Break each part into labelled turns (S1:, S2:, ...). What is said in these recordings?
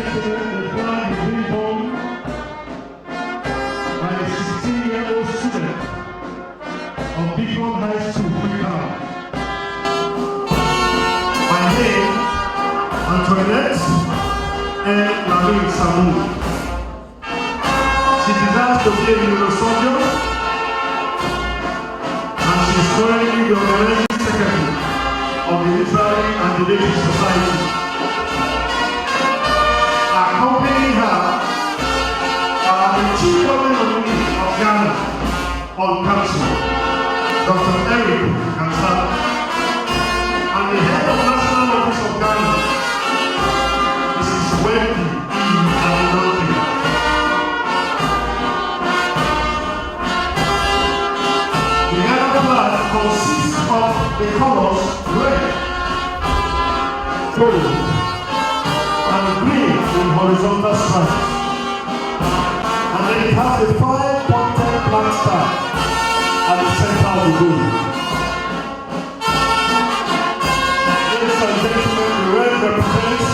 S1: gentlemen, the flag is being borne by a 16-year-old student of Beacon High School, Freetown. By name, Antoinette and Lamine Samu. She desires to be a neurosurgeon, and she is currently the organizing secretary of the Literary and Related Society. Accompanying her are the chief government nominee of Ghana on council, Dr. Eric Kansala, and the head of National Office of Ghana, Mrs. Wendy Adenauti. The Ghana flag consists of the colors red, gold, and green in horizontal stripes. And then it has a 5-pointed black star at the center of the gold. Ladies and gentlemen, the red represents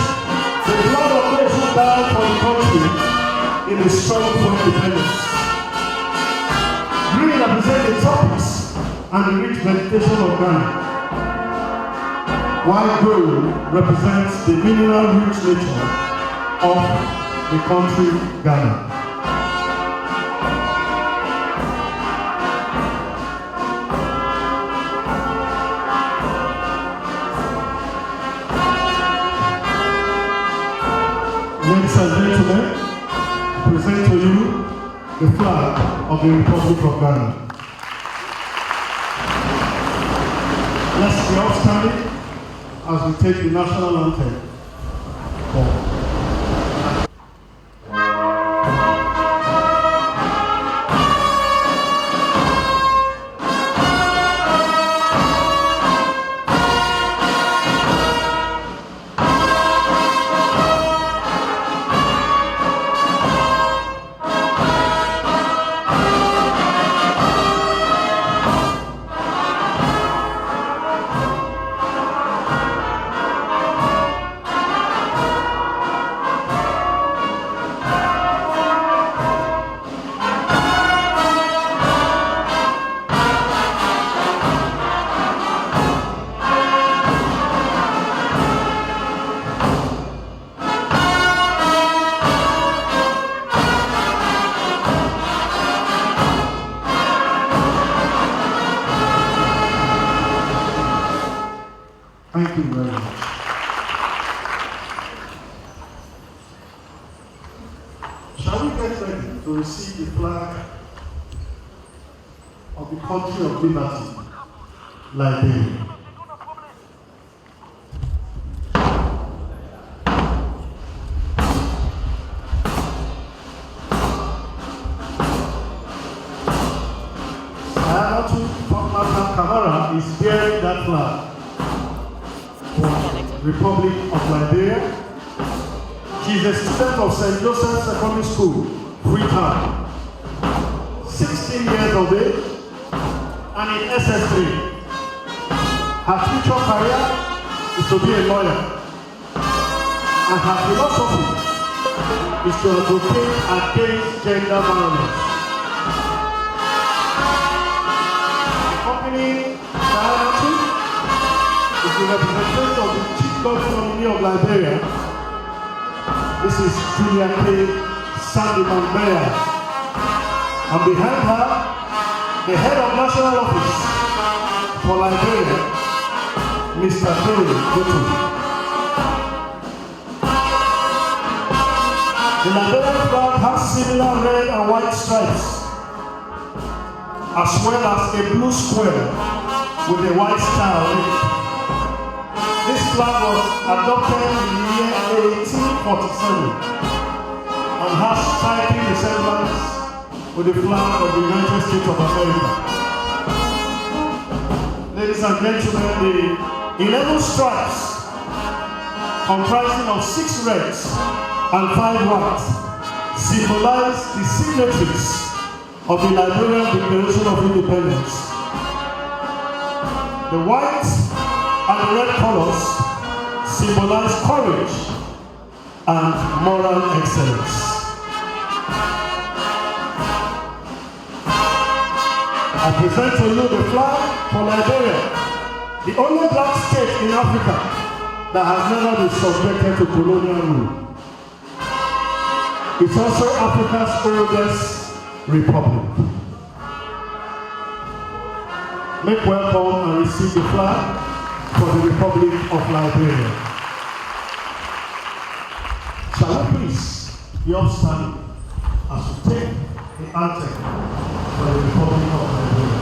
S1: the blood of those who died for the country in the struggle for independence. Green represents the tropics and the rich vegetation of Ghana, while gold represents the mineral-rich nature of the country Ghana. Ladies and gentlemen, I present to you the flag of the Republic of Ghana. Let's be all standing as we take the national anthem. Thank you very much. Shall we get ready to receive the flag of the country of liberty, Liberia? Sayatu Fatmata Kamara is bearing that flag. Republic of Liberia. She is a student of St. Joseph's Secondary School, Freetown, 16 years of age, and in SS3. Her future career is to be a lawyer, and her philosophy is to advocate against gender violence. Accompanying Diana is the representative of the Chief Government Nominee of Liberia. This is Julia K. Sandy-Mambea. And behind her, the head of National Office for Liberia, Mr. Terry Goto. The Liberian flag has similar red and white stripes, as well as a blue square with a white star on it. This flag was adopted in the year 1847 and has striking resemblance with the flag of the United States of America. Ladies and gentlemen, the 11 stripes, comprising of 6 reds and 5 whites, symbolize the signatories of the Liberian Declaration of Independence. The white and red colors symbolize courage and moral excellence. I present to you the flag for Liberia, the only black state in Africa that has never been subjected to colonial rule. It's also Africa's oldest republic. Make welcome and receive the flag for the Republic of Liberia. Shall we please be upstanding as we take the anthem for the Republic of Liberia.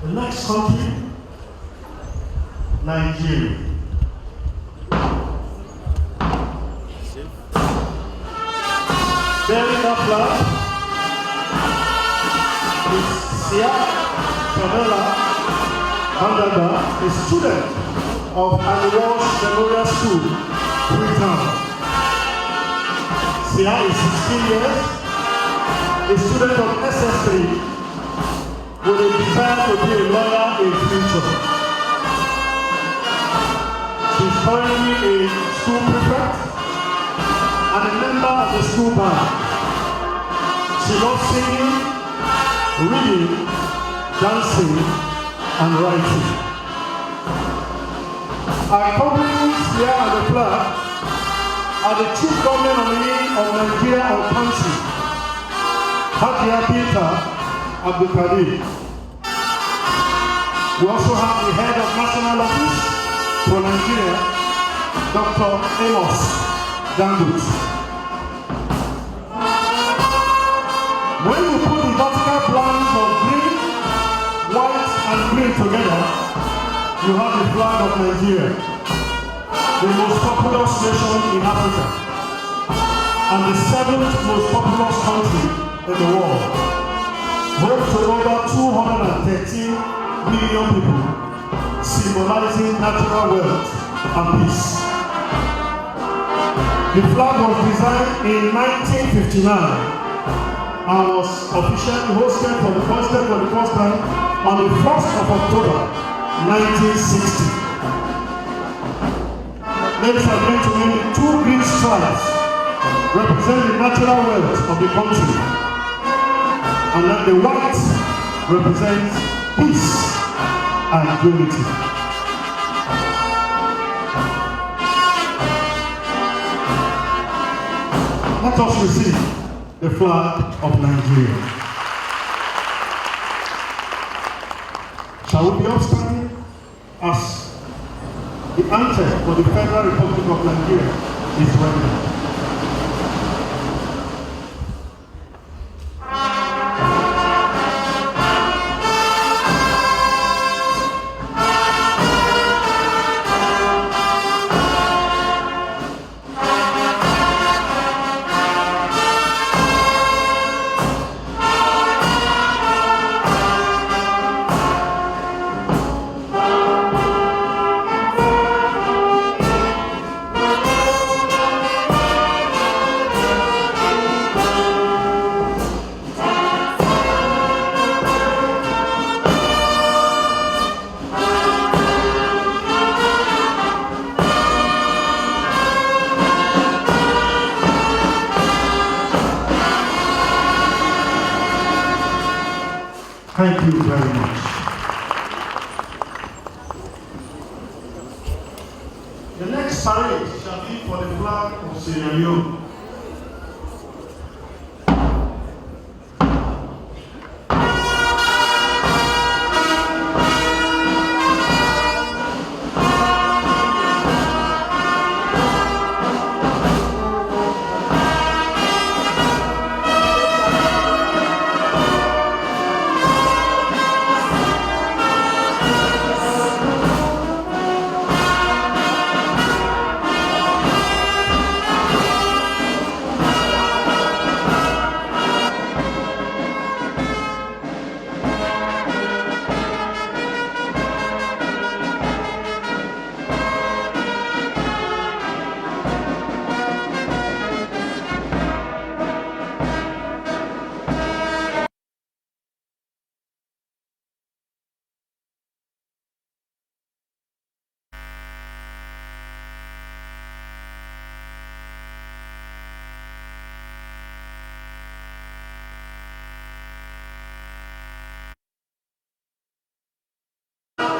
S1: The next country, Nigeria. Bearing that flag is Sia Pamela Mandaga, a student of Aniwash Memorial School, Freetown. Sia is 16 years, a student of SS3, with a desire to be a lawyer in future. She's currently a school prefect and a member of the school band. She loves singing, reading, dancing, and writing. Our companies here at the flag are the chief government nominee of Nigeria on council, Hadia Peter Abdul Kadir. We also have the head of national office for Nigeria, Dr. Amos Dangut. When you put the vertical lines of green, white, and green together, you have the flag of Nigeria, the most populous nation in Africa, and the 7th most populous country in the world. Home to over 213 million people, symbolizing natural wealth and peace. The flag was designed in 1959 and was officially hosted for the first time on the 1st of October 1960. Ladies and gentlemen, the 2 green stripes represent the natural wealth of the country, and then the white represents peace and unity. Let us receive the flag of Nigeria. Shall we be upstanding as the anthem for the Federal Republic of Nigeria is rendered? Thank you very much. The next parade shall be for the flag of Sierra Leone.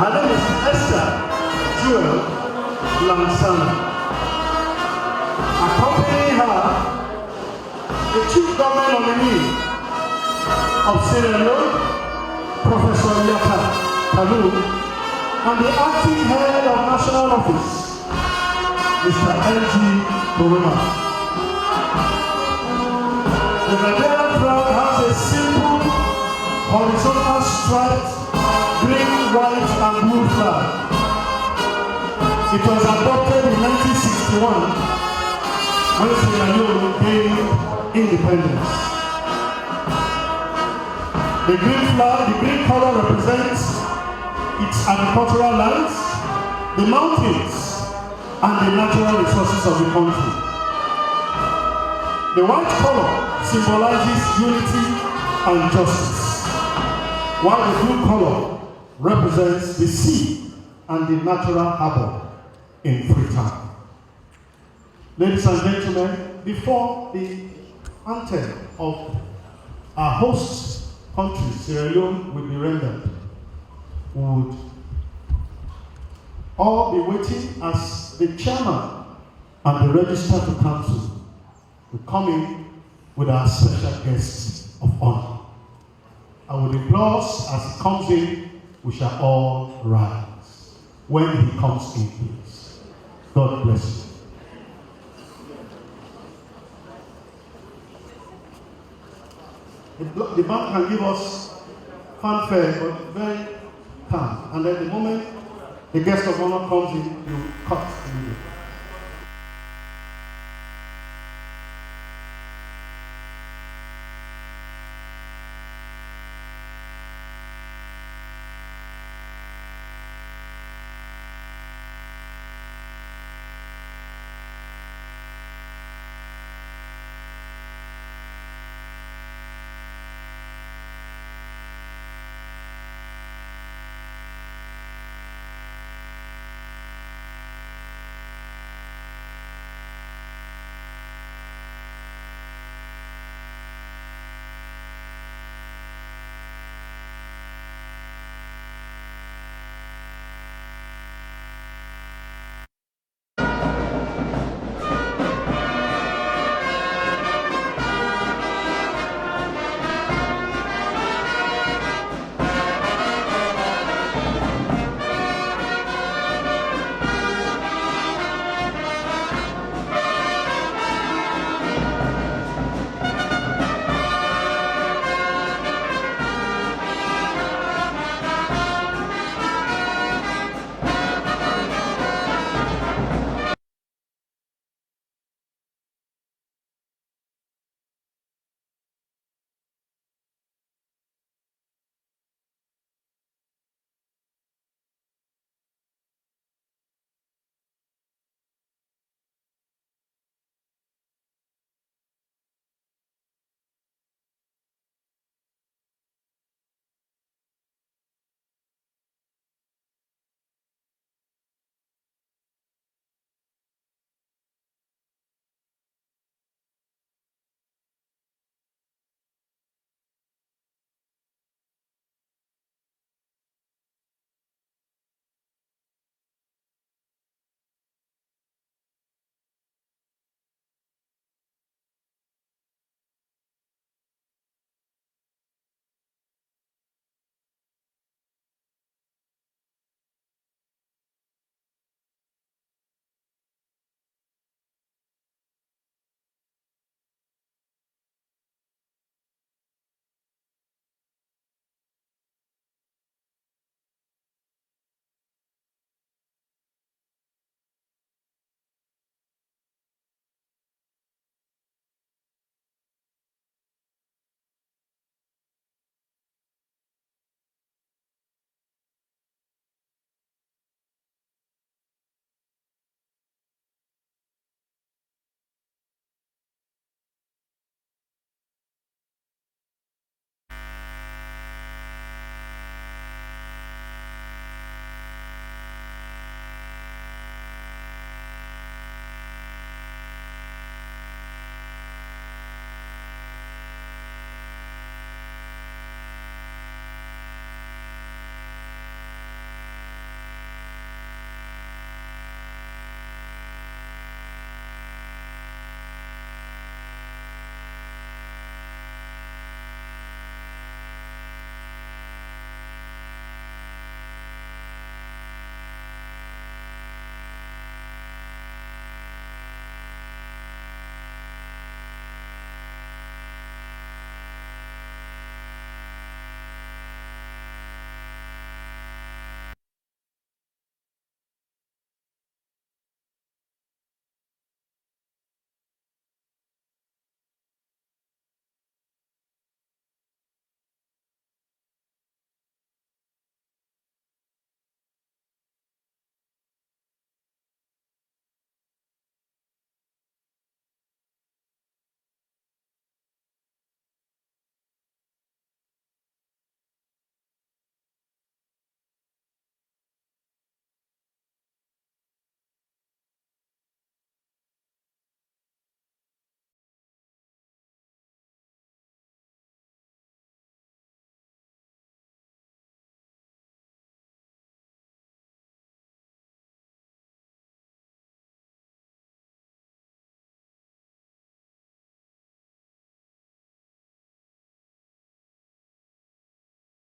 S1: Her name is Esther Jewel Lansana. Accompanying her, the Chief Government nominee of Sierra Leone, Professor Yaka Kalu, and the acting head of National Office, Mr. L.G. Corona. The Nigerian flag has a simple horizontal striped green, white, and blue flag. It was adopted in 1961 when Sierra Leone gained independence. The green color represents its agricultural lands, the mountains, and the natural resources of the country. The white color symbolizes unity and justice, while the blue color represents the sea and the natural harbor in Freetown. Ladies and gentlemen, before the anthem of our host country, Sierra Leone, will be rendered, we would all be waiting as the chairman and the register to council will come in with our special guests of honor. And with applause as he comes in, we shall all rise when he comes in, please. God bless you. The band can give us fanfare, but very calm. And at the moment the guest of honor comes in, you cut immediately.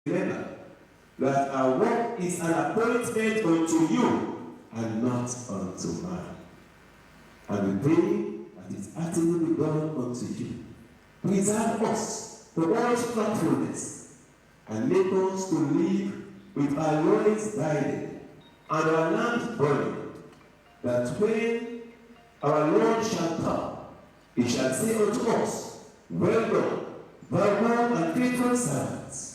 S2: Remember that our work is an appointment unto you and not unto man. And we pray that it actually be done unto you. Preserve us from all slothfulness and make us to live with our loins guided and our lamps burning, that when our Lord shall come, he shall say unto us, Well done, thou good and faithful servants.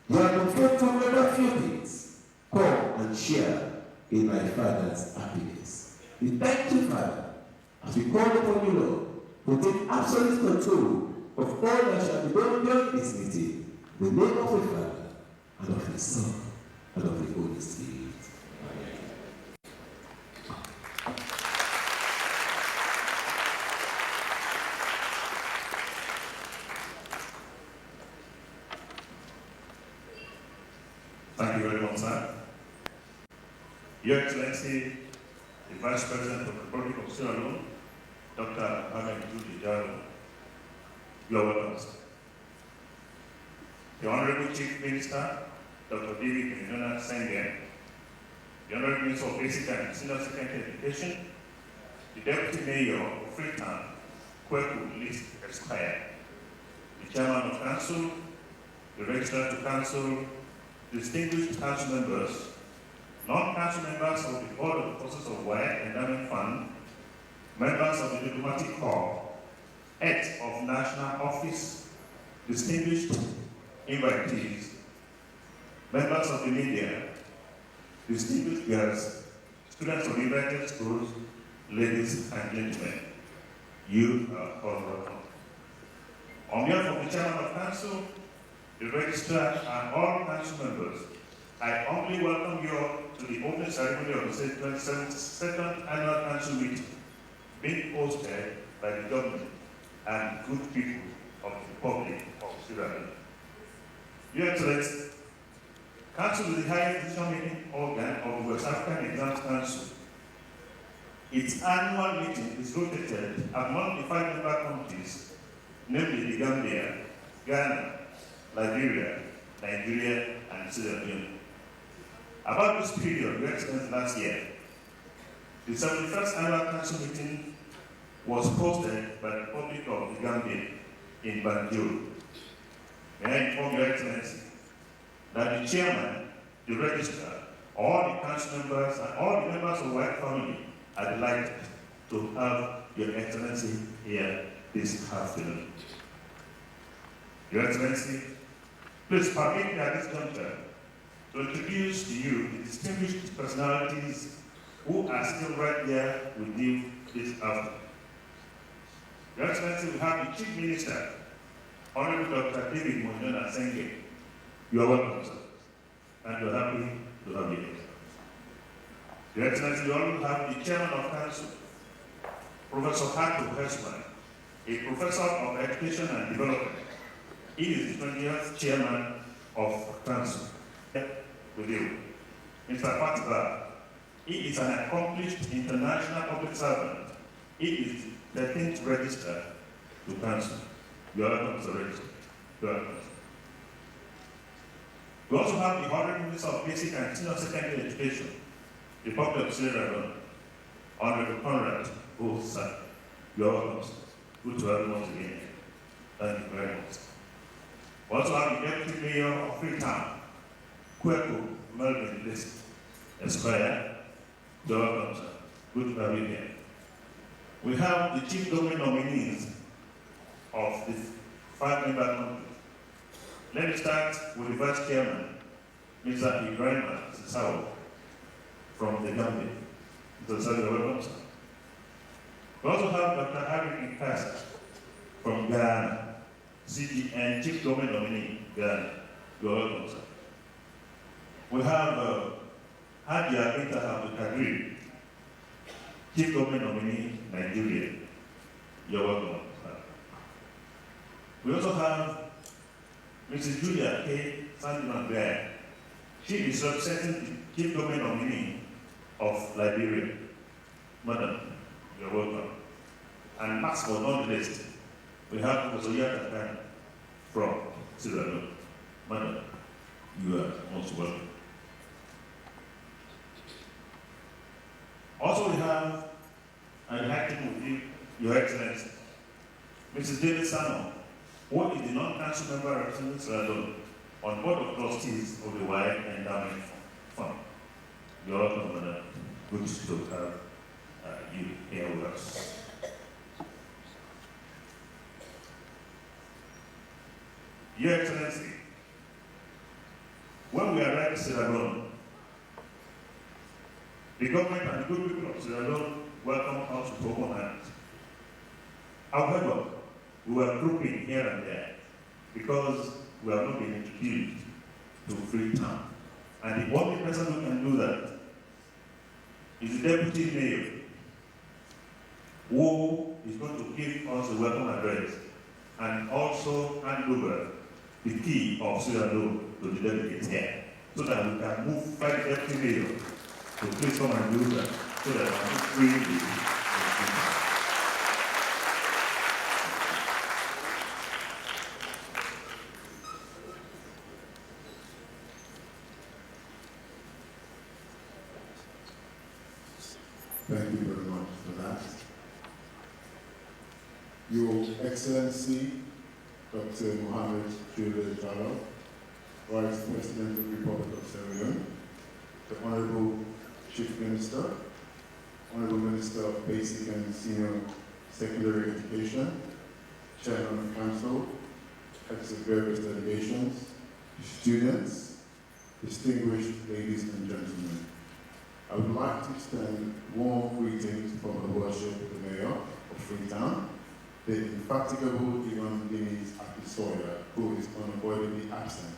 S2: You have been faithful over a few things. Come and share in my Father's happiness. We thank you, Father, as we call upon you, Lord, to take absolute control of all that shall be done during this meeting. In the name of the Father, and of the Son, and of the Holy Spirit.
S3: Thank you very much, sir. Your Excellency, the Vice President of the Republic of Sierra Leone, Dr. Ahmed Judy Jalo, you are welcome, sir. The Honorable Chief Minister, Dr. David Mjona Sengen, the Honorable Minister of Basic and Senior Secondary Education, the Deputy Mayor of Freetown, Kweku List Esquire, the Chairman of Council, the Registrar to Council, distinguished council members, non-council members of the Board of Forces of WAEC Endowment Fund, members of the Diplomatic Corps, heads of national office, distinguished invitees, members of the media, distinguished guests, students of invited schools, ladies and gentlemen, you are all welcome. On behalf of the Chairman of Council, the Registrar, and all Council members, I humbly welcome you all to the opening ceremony of the 22nd Annual Council meeting, being hosted by the government and good people of the Republic of Sierra Leone. Your Excellency, Council is the highest decision-making organ of the West African Exams Council. Its annual meeting is located among the 5 member countries, namely the Gambia, Ghana, Liberia, Nigeria, and Sierra Leone. About this period, Your Excellency, last year, the 71st Annual Council meeting was hosted by the Republic of the Gambia in Banjul. May I inform Your Excellency that the Chairman, the Registrar, all the Council members, and all the members of the WAEC family are delighted to have Your Excellency here this afternoon. Your Excellency, please permit me at this juncture to introduce to you the distinguished personalities who are still right here with you this afternoon. Your Excellency, we have the Chief Minister, Honorable Dr. David Mjona Sengen. You are welcome, sir, and we are happy to have you here. Your Excellency, we also have the Chairman of Council, Professor Hato Hesman, a Professor of Education and Development. He is the 20th Chairman of Council. With you. Mr. Fatba, he is an accomplished international public servant. He is the 13th Registrar to Council. You are welcome, Mr. Registrar. You are welcome. We also have the Honorable Minister of Basic and Senior Secondary Education, Republic of Sierra Leone, Honorable Conrad Bosa. You are welcome, sir. Good to have you once again. Thank you very much. We also have the Deputy Mayor of Freetown, Kweku Melvin List Esquire. You are welcome, sir. Good to have you here. We have the Chief Government nominees of the 5 member countries. Let me start with the Vice Chairman, Mr. Ibrahim Sissawo, from the Gambia. Mr. Sissawo, you are welcome, sir. We also have Dr. Harry Nkasa from Ghana, CGN Chief Government nominee, Ghana. You are welcome, sir. We have Hadia Binta Abdul Kadir, Chief Government nominee, Nigeria. You are welcome, sir. We also have Mrs. Julia K. Sandiman Bear. She is representing the Chief Government nominee of Liberia. Madam, you are welcome. And last but not least, we have Professor Yata Khan from Sierra Leone. Madam, you are most welcome. Also, we have an acting with you, Your Excellency, Mrs. David Sano, who is the non-council member representing Leone on board of trustees of the WAEC Endowment Fund. You're welcome, Madam. Good to have you here with us. Your Excellency, when we arrived in Sierra Leone, the government and the good people of Sierra Leone welcomed us with open hands. However, we were grouping here and there because we have not been introduced to Freetown. And the only person who can do that is the deputy mayor, who is going to give us a welcome address and also hand over the key of Sierra Leone to the delegates here, so that we can move by the deputy mayor to please come and do that, so that we can free the
S1: Thank you very much for that. Your Excellency, Dr. Mohammed Julius Jalal, Vice President of the Republic of Sierra Leone, the Honorable Chief Minister, Honorable Minister of Basic and Senior Secondary Education, Chairman of Council, heads of various delegations, students, distinguished ladies and gentlemen. I would like to extend warm greetings from the worship of the Mayor of Freetown, the indefatigable Leone Akisoya, who is unavoidably absent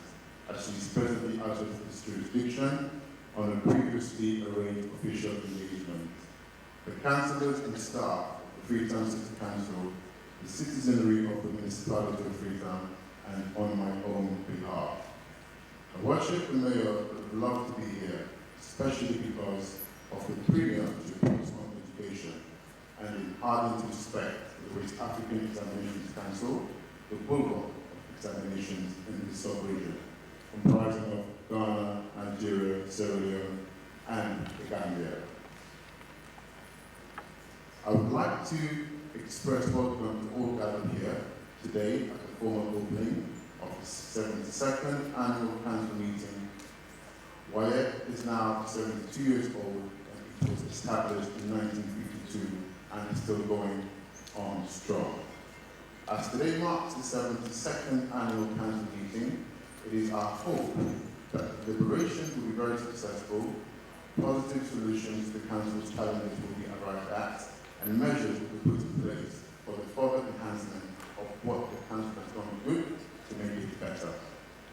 S1: as she is presently out of this jurisdiction on a previously arranged official engagement. The councillors and staff of the Freetown City Council, the citizenry of the municipality of Freetown, and on my own behalf. I worship the Mayor would love to be here, especially because of the premium to post-home education and in ardent respect for the West African Examinations Council, the bulwark of examinations in the sub-region, comprising of Ghana, Nigeria, Sierra Leone, and the Gambia. I would like to express welcome to all gathered here today at the formal opening of the 72nd Annual Council Meeting. WAEC is now 72 years old, and it was established in 1952 and is still going on strong. As today marks the 72nd Annual Council Meeting, it is our hope that the deliberations will be very successful, positive solutions to the Council's challenges will be arrived at, and measures will be put in place for the further enhancement of what the Council has done good to make it better.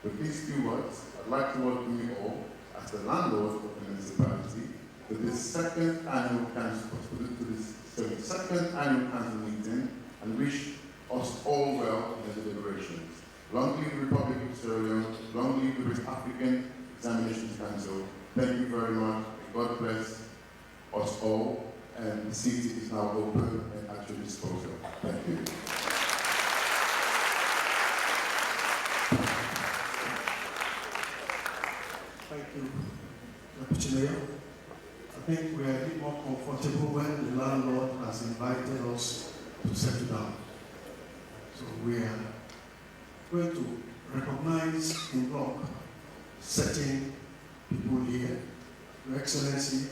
S1: With these few words, I'd like to welcome you all as the landlord of the municipality to this second annual council, meeting, and wish us all well in the deliberations. Long live the Republic of Sierra Leone, long live the West African Examinations Council. Thank you very much. May God bless us all, and the seat is now open and at your disposal. Thank you.
S4: Thank you, Deputy Mayor. I think we are a bit more comfortable when the landlord has invited us to settle down. So we are going to recognize in block certain people here. Your Excellency,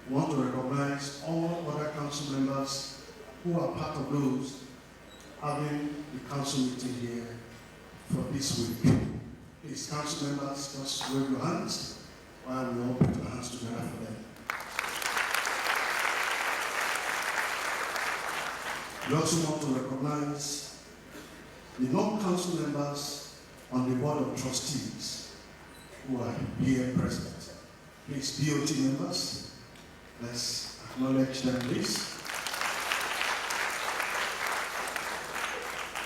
S4: we want to recognize all other council members who are part of those having the council meeting here for this week. Please, council members, just wave your hands while we all put our hands together for them. We also want to recognize the non-council members on the board of trustees who are here present. Please, BOT members, let's acknowledge them, please.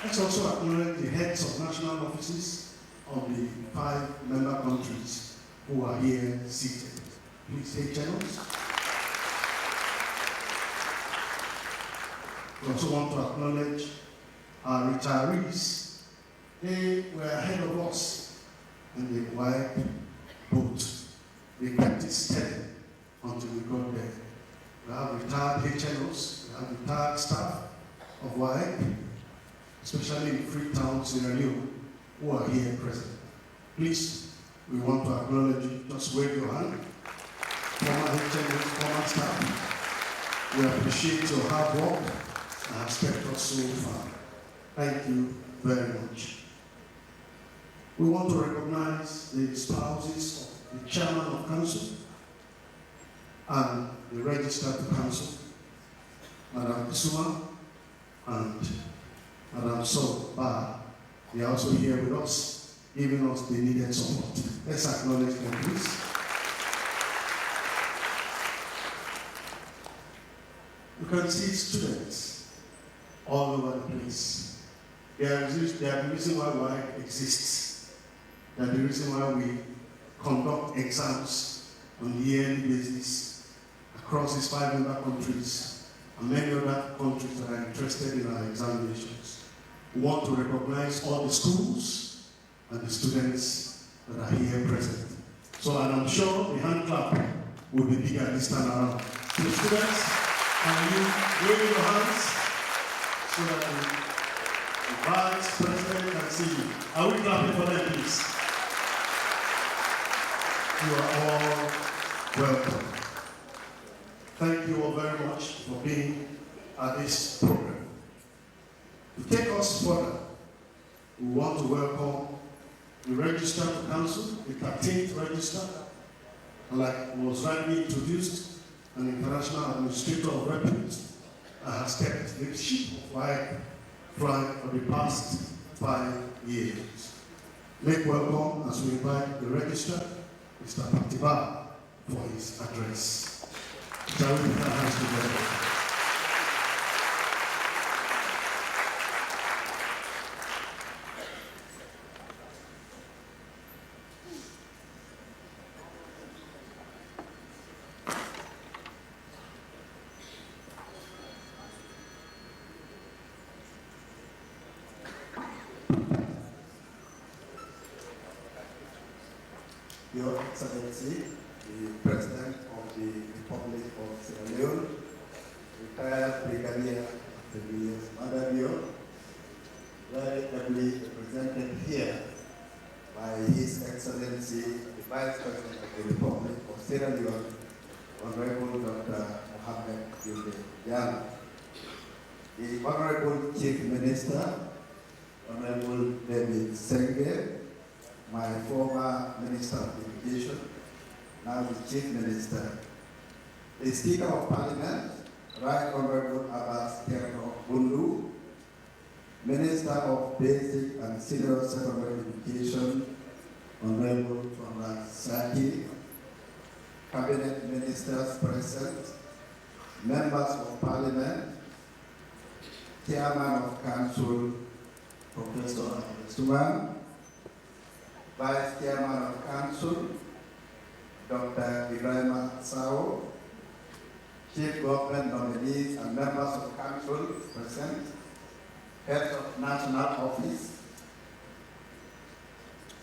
S4: Let's also acknowledge the heads of national offices of the 5 member countries who are here seated. Please take channels. We also want to acknowledge our retirees. They were ahead of us in the WAEC boat. We kept it steady until we got there. We have retired HNOs, we have retired staff of WAEC, especially in Freetown, Sierra Leone, who are here present. Please, we want to acknowledge you. Just wave your hand. Former HNOs, former staff, we appreciate your hard work and have kept us so far. Thank you very much. We want to recognize the spouses of the chairman of council and the register to council, Madam Isuma and Madam So Ba. They are also here with us, giving us the needed support. Let's acknowledge them, please. You can see students all over the place. They are the reason why WAEC exists. They are the reason why we conduct exams on a yearly basis across these 500 countries and many other countries that are interested in our examinations. We want to recognize all the schools and the students that are here present. So, and I'm sure the hand clap will be bigger this time around. So the students, can you wave your hands so that the vice president can see you? Are we clapping for them, please? You are all welcome. Thank you all very much for being at this program. To take us further, we want to welcome the Register to Council, the 13th Register, and like was rightly introduced, an international administrator of repute has kept the ship of WAEC flying for the past 5 years. Make welcome as we invite the Register, Mr. Patiba, for his address. Shall we put our hands together?
S5: Your Excellency, the President of the Republic of Sierra Leone, retired Brigadier Madam Leone, very ably represented here by His Excellency, the Vice President of the Republic of Sierra Leone, Honorable Dr. Mohamed Yusuf, the Honorable Chief Minister, Honorable David Senge, my former Minister of Education, now the Chief Minister, the Speaker of Parliament, Right Honorable Abbas Terno Bundu, Minister of Basic and Senior Secondary Education, Honorable Conrad Saki, Cabinet Ministers present, Members of Parliament, Chairman of Council, Professor Suman, Vice Chairman of Council, Dr. Ibrahim Sao, Chief Government nominees and members of Council present, Heads of National Office,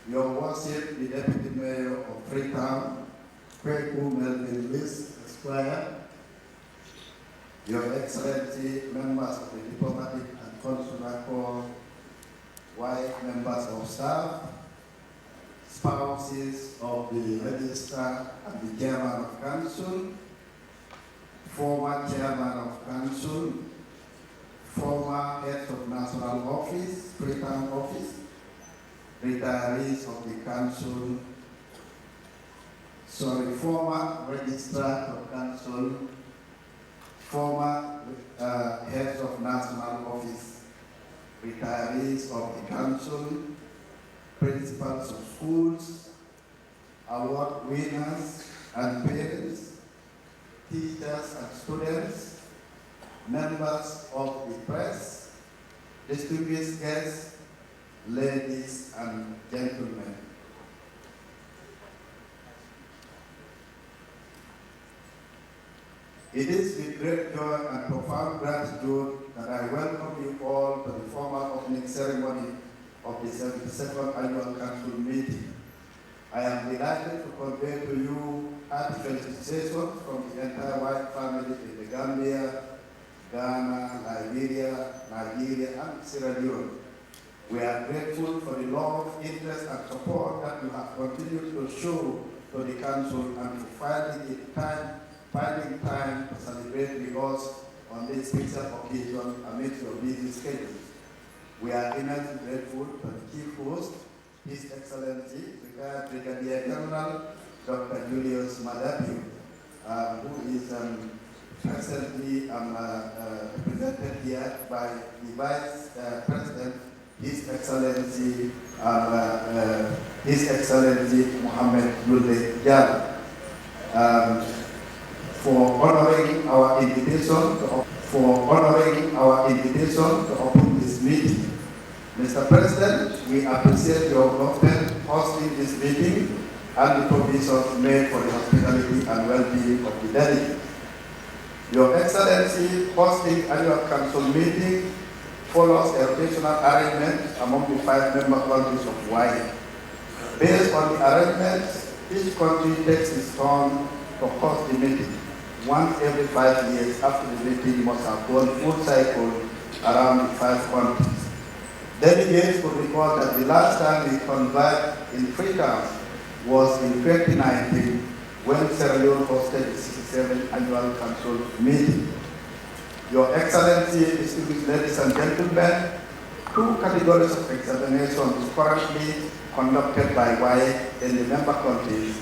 S5: Your Worship, the Deputy Mayor of Freetown, Kweku Melvin Lewis, Esquire, Your Excellency, members of the Diplomatic and Consular Corps, white members of staff, spouses of the Register and the Chairman of Council, former Chairman of Council, former Heads of National Office, Freetown Office, retirees of the Council, former Registrar of Council, former Heads of National Office, retirees of the Council, principals of schools, award winners and parents, teachers and students, members of the press, distinguished guests, ladies and gentlemen. It is with great joy and profound gratitude that I welcome you all to the formal opening ceremony of the 72nd Annual Council meeting I am delighted to convey to you happy felicitations from the entire white family in the Gambia, Ghana, Liberia, Nigeria, and Sierra Leone. We are grateful for the love, interest, and support that you have continued to show to the Council and for finding time to celebrate with us on this special occasion amidst your busy schedule. We are immensely grateful to the Chief Host, His Excellency, retired Brigadier General Dr. Julius Madabio, who is presently represented here by the Vice President, His Excellency Mohammed Yulde Jal, for honoring our invitation to open this meeting. Mr. President, we appreciate your government hosting this meeting and the provisions made for the hospitality and well-being of the delegates. Your Excellency hosting annual council meeting follows a rotational arrangement among the 5 member countries of WAEC. Based on the arrangements, each country takes its turn to host the meeting. Once every 5 years after the meeting must have gone full cycle around the 5 countries. Delegates will recall that the last time we convened in Freetown was in 2019 when Sierra Leone hosted the 67th annual council meeting. Your Excellency, distinguished ladies and gentlemen, 2 categories of examinations currently conducted by WAEC in the member countries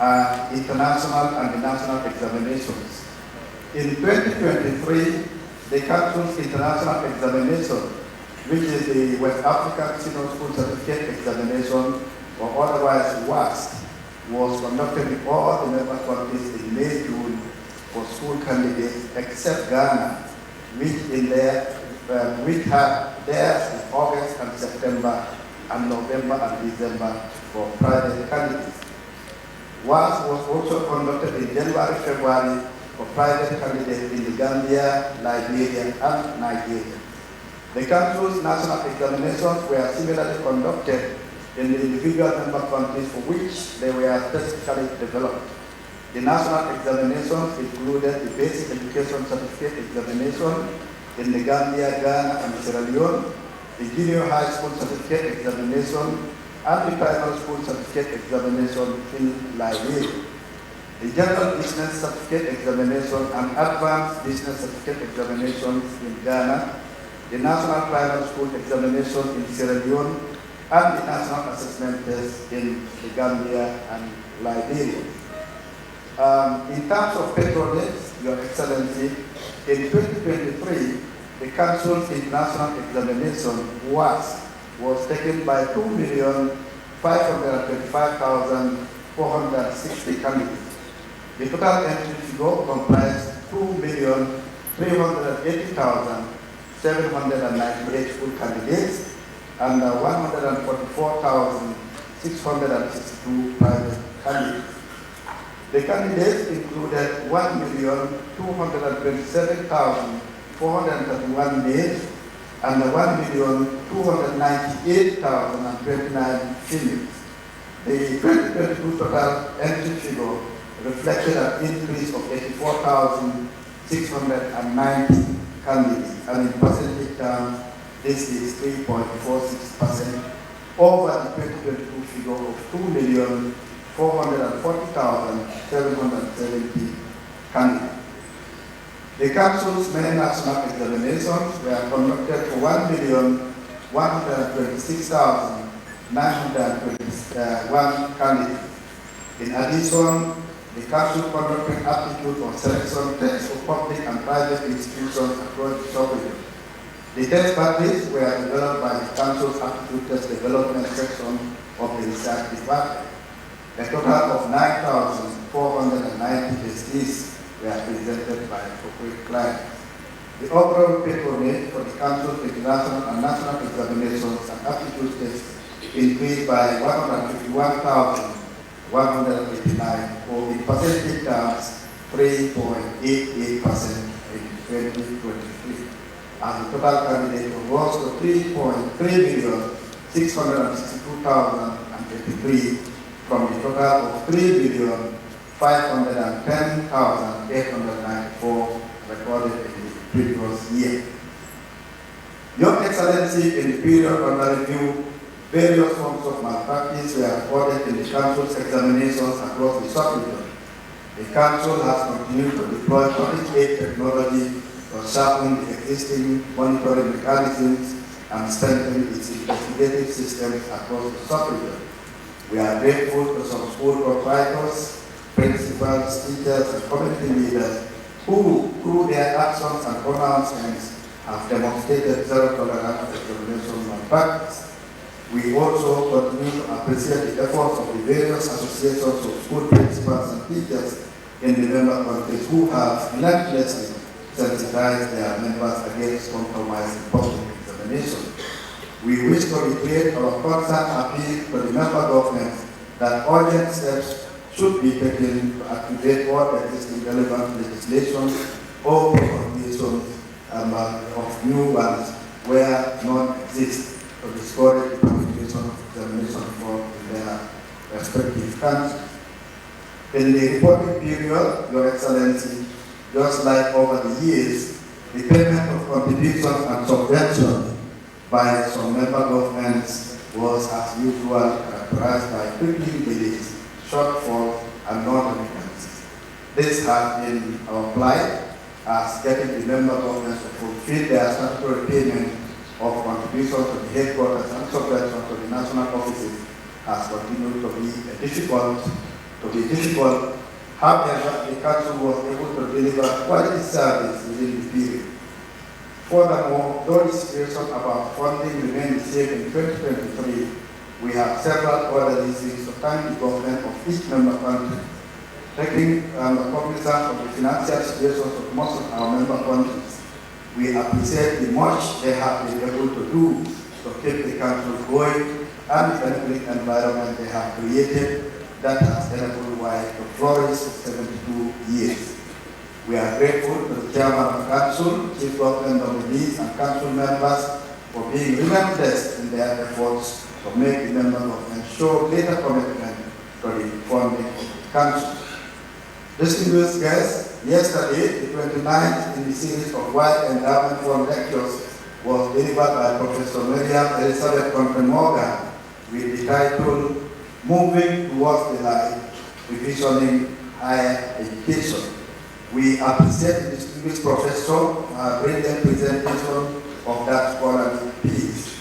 S5: are international and national examinations. In 2023, the Council's international examination, which is the West African Senior School Certificate Examination, or otherwise WASC, was conducted in all the member countries in May, June for school candidates except Ghana, which had theirs in August and September and November and December for private candidates. WASC was also conducted in January, February for private candidates in the Gambia, Liberia, and Nigeria. The Council's national examinations were similarly conducted in the individual member countries for which they were specifically developed. The national examinations included the Basic Education Certificate Examination in the Gambia, Ghana, and Sierra Leone, the Junior High School Certificate Examination, and the Primary School Certificate Examination in Liberia. The General Business Certificate Examination and Advanced Business Certificate Examinations in Ghana, the National Primary School Examination in Sierra Leone, and the National Assessment Test in the Gambia and Liberia. In terms of patronage, Your Excellency, in 2023, the Council's international examination was taken by 2,525,460 candidates. The total entry figure comprised 2,380,798 full candidates and 144,662 private candidates. The candidates included 1,227,431 males and 1,298,029 females. The 2022 total entry figure reflected an increase of 84,690 candidates, and in percentage terms, this is 3.46% over the 2022 figure of 2,440,770 candidates. The Council's main national examinations were conducted for 1,126,921 candidates. In addition, the Council conducted aptitude or selection tests for public and private institutions across the sub-region. The test batteries were developed by the Council's Aptitude Test Development Section of the Research Department. A total of 9,490 testees were presented by appropriate clients. The overall patronage for the Council's international and national examinations and aptitude tests increased by 151,189, or in percentage terms, 3.88% in 2023. And the total candidate rose to 3,662,083 from a total of 3,510,894 recorded in the previous year. Your Excellency, in the period under review, various forms of malpractice were recorded in the Council's examinations across the sub-region. The Council has continued to deploy cutting-edge technology to sharpen the existing monitoring mechanisms and strengthen its investigative systems across the sub-region. We are grateful to some school proprietors, principals, teachers, and community leaders who, through their actions and pronouncements, have demonstrated zero tolerance to examination malpractice. We also continue to appreciate the efforts of the various associations of school principals and teachers in the member countries who have relentlessly sensitized their members against compromise in public examination. We wish to reiterate our constant appeal to the member governments that urgent steps should be taken to activate all existing relevant legislation or recommendations of new ones where none exist to discourage the participation of examination for their respective countries. In the reporting period, Your Excellency, just like over the years, the payment of contributions and subventions by some member governments was, as usual, characterized by quickly delays, shortfalls, and non-remittances. This has been our plight, as getting the member governments to fulfill their statutory payment of contributions to the headquarters and subventions to the national offices has continued to be difficult. However, the Council was able to deliver quality service within the period. Furthermore, though the situation about funding remained the same in 2023, we have several other reasons to thank the government of each member country. Taking cognizance of the financial situations of most of our member countries, we appreciate the much they have been able to do to keep the country going and the economic environment they have created that has enabled WAEC to flourish for 72 years. We are grateful to the Chairman of the Council, Chief Government nominees, and Council members for being relentless in their efforts to make the member government show greater commitment to the funding of the Council. Distinguished guests, yesterday, the 29th in the series of WAEC Endowment Fund lectures was delivered by Professor Miriam Elizabeth Conte-Morgan with the title, Moving Towards the Light, Revisioning Higher Education. We appreciate the distinguished professor for her brilliant presentation of that scholarly piece.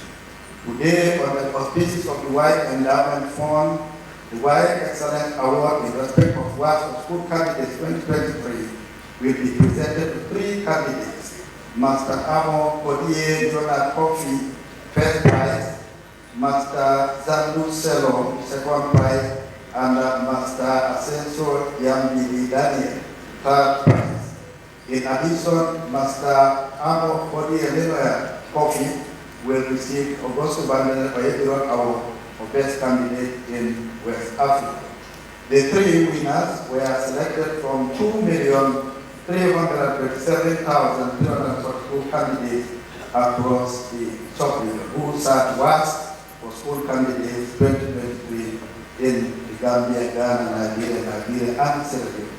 S5: Today, on the auspices of the WAEC Endowment Fund, the WAEC Excellence Award in respect of WAEC for School Candidates 2023 will be presented to 3 candidates: Master Amo Kodie Jonah Kofi, first prize, Master Zandu Selom, second prize, and Master Asenso Yambili Daniel, third prize. In addition, Master Amo Kodie Jonah Kofi will receive Augusto Bandel Oyediron Award for Best Candidate in West Africa. The 3 winners were selected from 2,337,342 candidates across the sub-region who sat WAEC for School Candidates 2023 in the Gambia, Ghana, Nigeria, and Sierra Leone.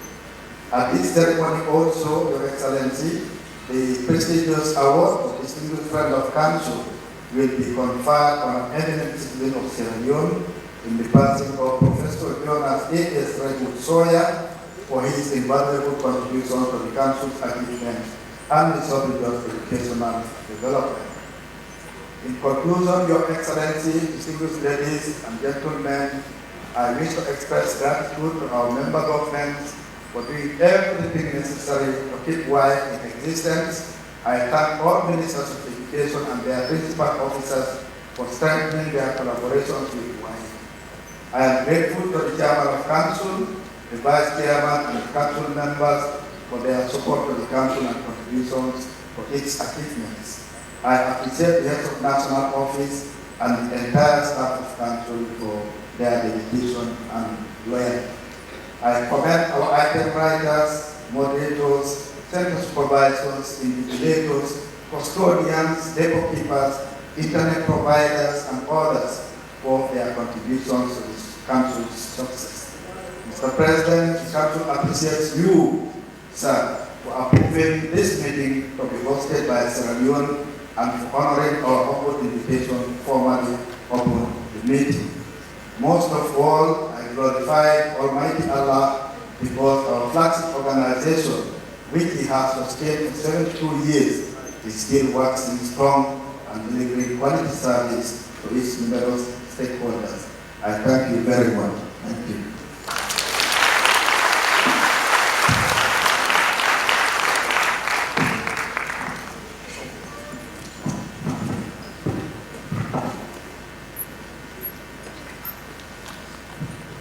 S5: At this ceremony also, Your Excellency, the prestigious award of Distinguished Friend of Council will be conferred on an eminent citizen of Sierra Leone in the person of Professor Jonas A.S. Redwood Sawyer for his invaluable contribution to the Council's achievements and the sub-region's educational development. In conclusion, Your Excellency, distinguished ladies and gentlemen, I wish to express gratitude to our member governments for doing everything necessary to keep WAEC in existence. I thank all ministers of education and their principal officers for strengthening their collaborations with WAEC. I am grateful to the Chairman of Council, the Vice Chairman, and the Council members for their support to the Council and contributions for its achievements. I appreciate the heads of National Office and the entire staff of Council for their dedication and loyalty. I commend our item writers, moderators, center supervisors, invigilators, custodians, depot keepers, internet providers, and others for their contributions to this Council's success. Mr. President, the Council appreciates you, sir, for approving this meeting to be hosted by Sierra Leone and for honoring our open invitation formally open the meeting. Most of all, I glorify Almighty Allah because our flagship organization, which He has sustained for 72 years, is still waxing strong and delivering quality service to its numerous stakeholders. I thank you very much. Thank you.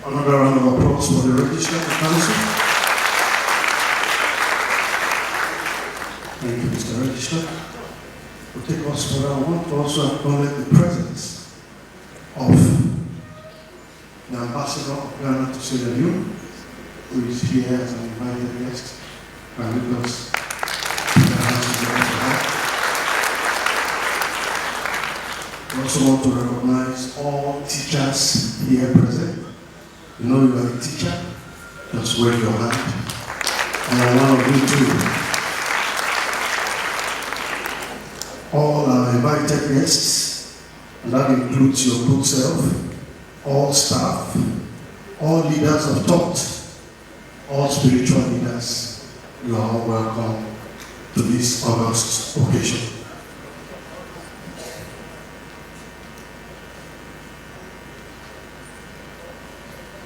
S4: Another round of applause for the Registrar of Council. Thank you, Mr. Registrar. We'll take us further. I want to also acknowledge the presence of the Ambassador of Ghana to Sierra Leone, who is here as an invited guest, and with us. I also want to recognize all teachers here present. You know you are a teacher, just wave your hand. And I want to do too. All our invited guests, and that includes your good self, all staff, all leaders of thought, all spiritual leaders, you are all welcome to this August occasion.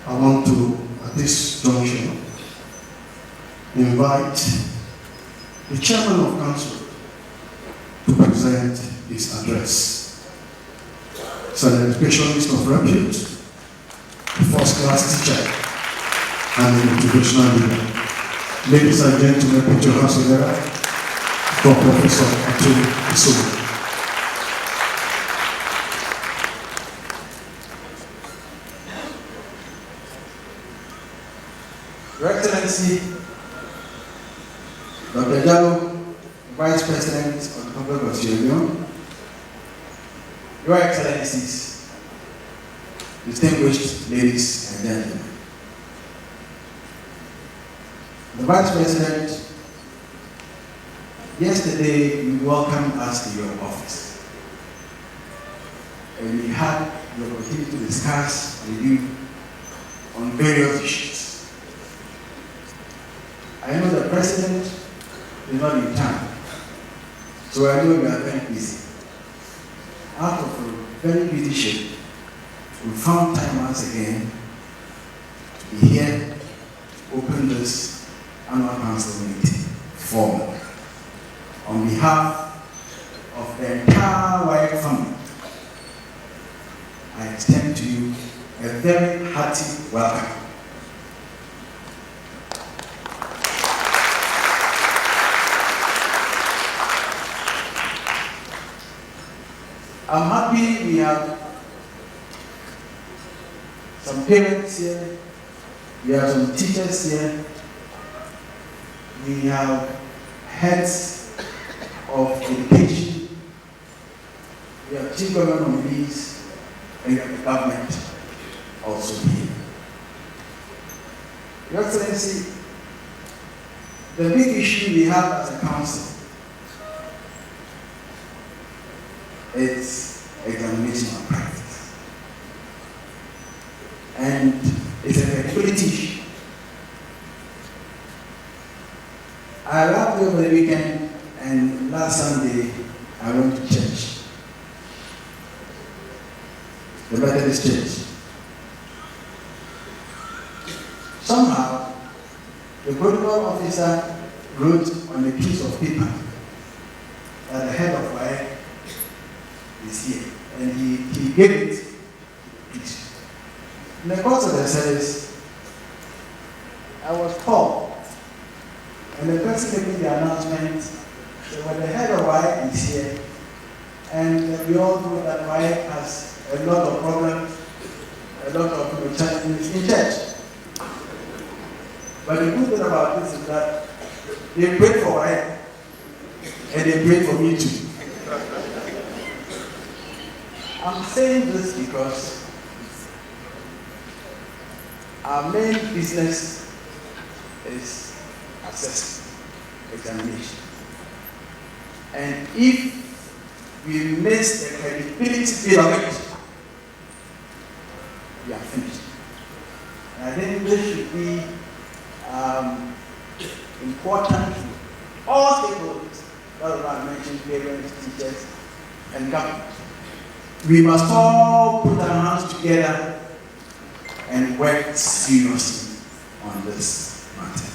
S4: I want to, at this junction, invite the Chairman of Council to present his address. He's an educationist of repute, a first-class teacher, and an motivational leader. Ladies and gentlemen, put your hands together for Professor Atuli Isomo.
S5: Your Excellency, Dr. Jalo, Vice President of the Republic of Sierra Leone, Your Excellencies, distinguished ladies and gentlemen. The Vice President, yesterday you welcomed us to your office, and we had the opportunity to discuss with you on various issues. I know the President is not in town, so I know you are very busy. Out of a very busy schedule, we found time once again to be here, open this annual council meeting formally. On behalf of the entire WAEC family, I extend to you a very hearty welcome. I'm happy we have some parents here, we have some teachers here, we have heads of education, we have chief government nominees, and we have the government also here. Your Excellency, the big issue we have as a council is examination of practice. And it's a credibility issue. I arrived over the weekend, and last Sunday I went to church. The Methodist Church. Somehow, the protocol officer wrote on a piece of paper that the head of WAEC is here, and he gave it to the priest. In the course of the service, I was called, and the person making the announcement said, well, the head of WAEC is here, and we all know that WAEC has a lot of problems, a lot of challenges in church. But the good thing about this is that they prayed for WAEC, and they prayed for me too. I'm saying this because
S6: our main business is assessment, examination. And if we miss the credibility bit of it, we are finished. And I think this should be important to all stakeholders, that's what I mentioned, parents, teachers, and government. We must all put our hands together and work seriously on this matter.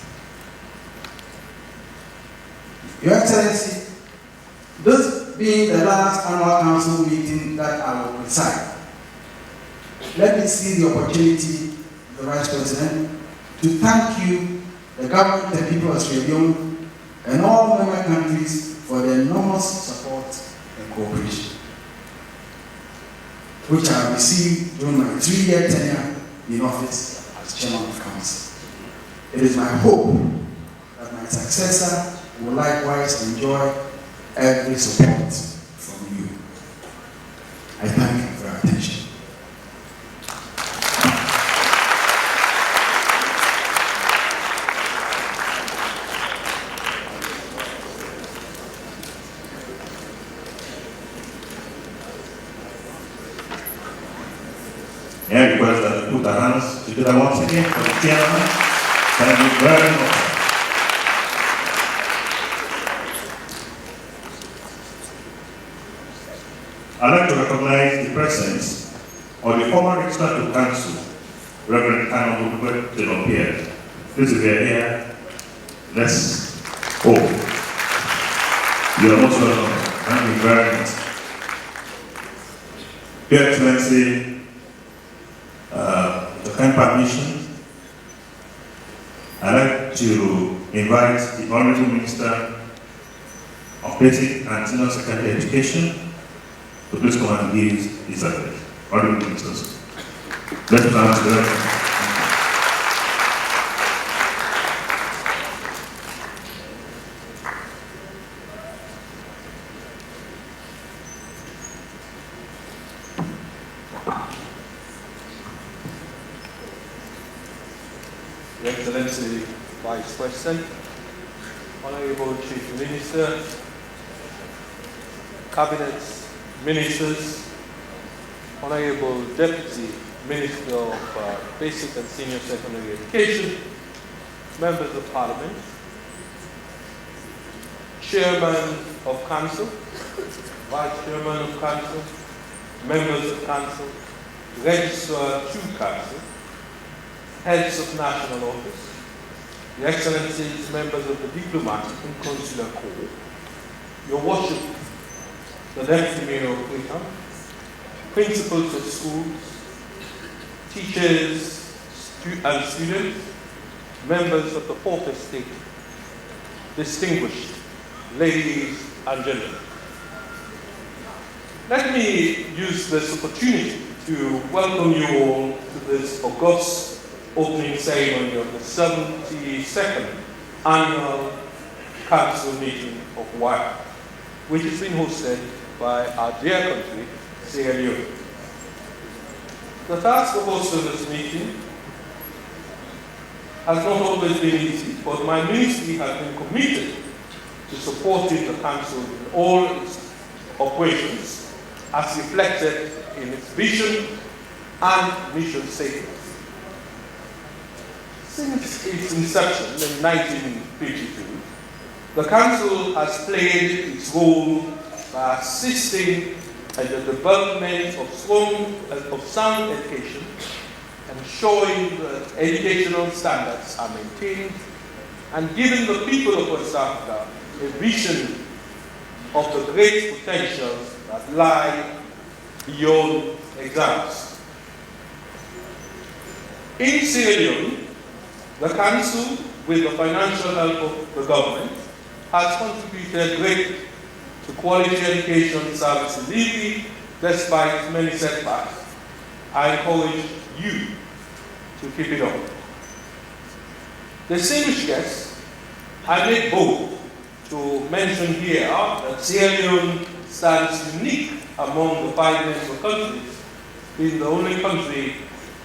S6: Your Excellency, this being the last annual council meeting that I will preside, let me see the opportunity, the Vice President, to thank you, the government and people of Sierra Leone, and all member countries for their enormous support and cooperation, which I have received during my 3-year tenure in office as Chairman of Council. It is my hope that my successor will likewise enjoy every support from you. I thank you for your attention.
S3: May I request that we put our hands together once again for the chairman. Thank you very much. I'd like to recognize the presence of the former Registrar to Council, Reverend Kano Delopierre. Please, if you are here, let's go. You are most welcome. Thank you very much. Your Excellency, with kind permission, I'd like to invite the Honorable Minister of Basic and Senior Secondary Education to please come and give his address. Honorable Ministers. Let's plan together.
S7: Your Excellency Vice President, Honorable Chief Minister, Cabinets, Ministers, Honorable Deputy Minister of Basic and Senior Secondary Education, Members of Parliament, Chairman of Council, Vice Chairman of Council, Members of Council, Registrar to Council, Heads of National Office, Your Excellencies, members of the Diplomatic and Consular Corps, Your Worship, the Deputy Mayor of Freetown, principals of schools, teachers and students, members of the Fourth Estate, distinguished ladies and gentlemen. Let me use this opportunity to welcome you all to this august opening ceremony of the 72nd Annual Council Meeting of WAEC, which has been hosted by our dear country, Sierra Leone. The task of hosting this meeting has not always been easy, but my ministry has been committed to supporting the Council in all its operations, as reflected in its vision and mission statement. Since its inception in 1952, the Council has played its role by assisting in the development of sound education, ensuring that educational standards are maintained, and giving the people of West Africa a vision of the great potentials that lie beyond exams. In Sierra Leone, the Council, with the financial help of the government, has contributed greatly to quality education service delivery despite many setbacks. I encourage you to keep it up. Distinguished guests, I make bold to mention here that Sierra Leone stands unique among the 5 member countries, being the only country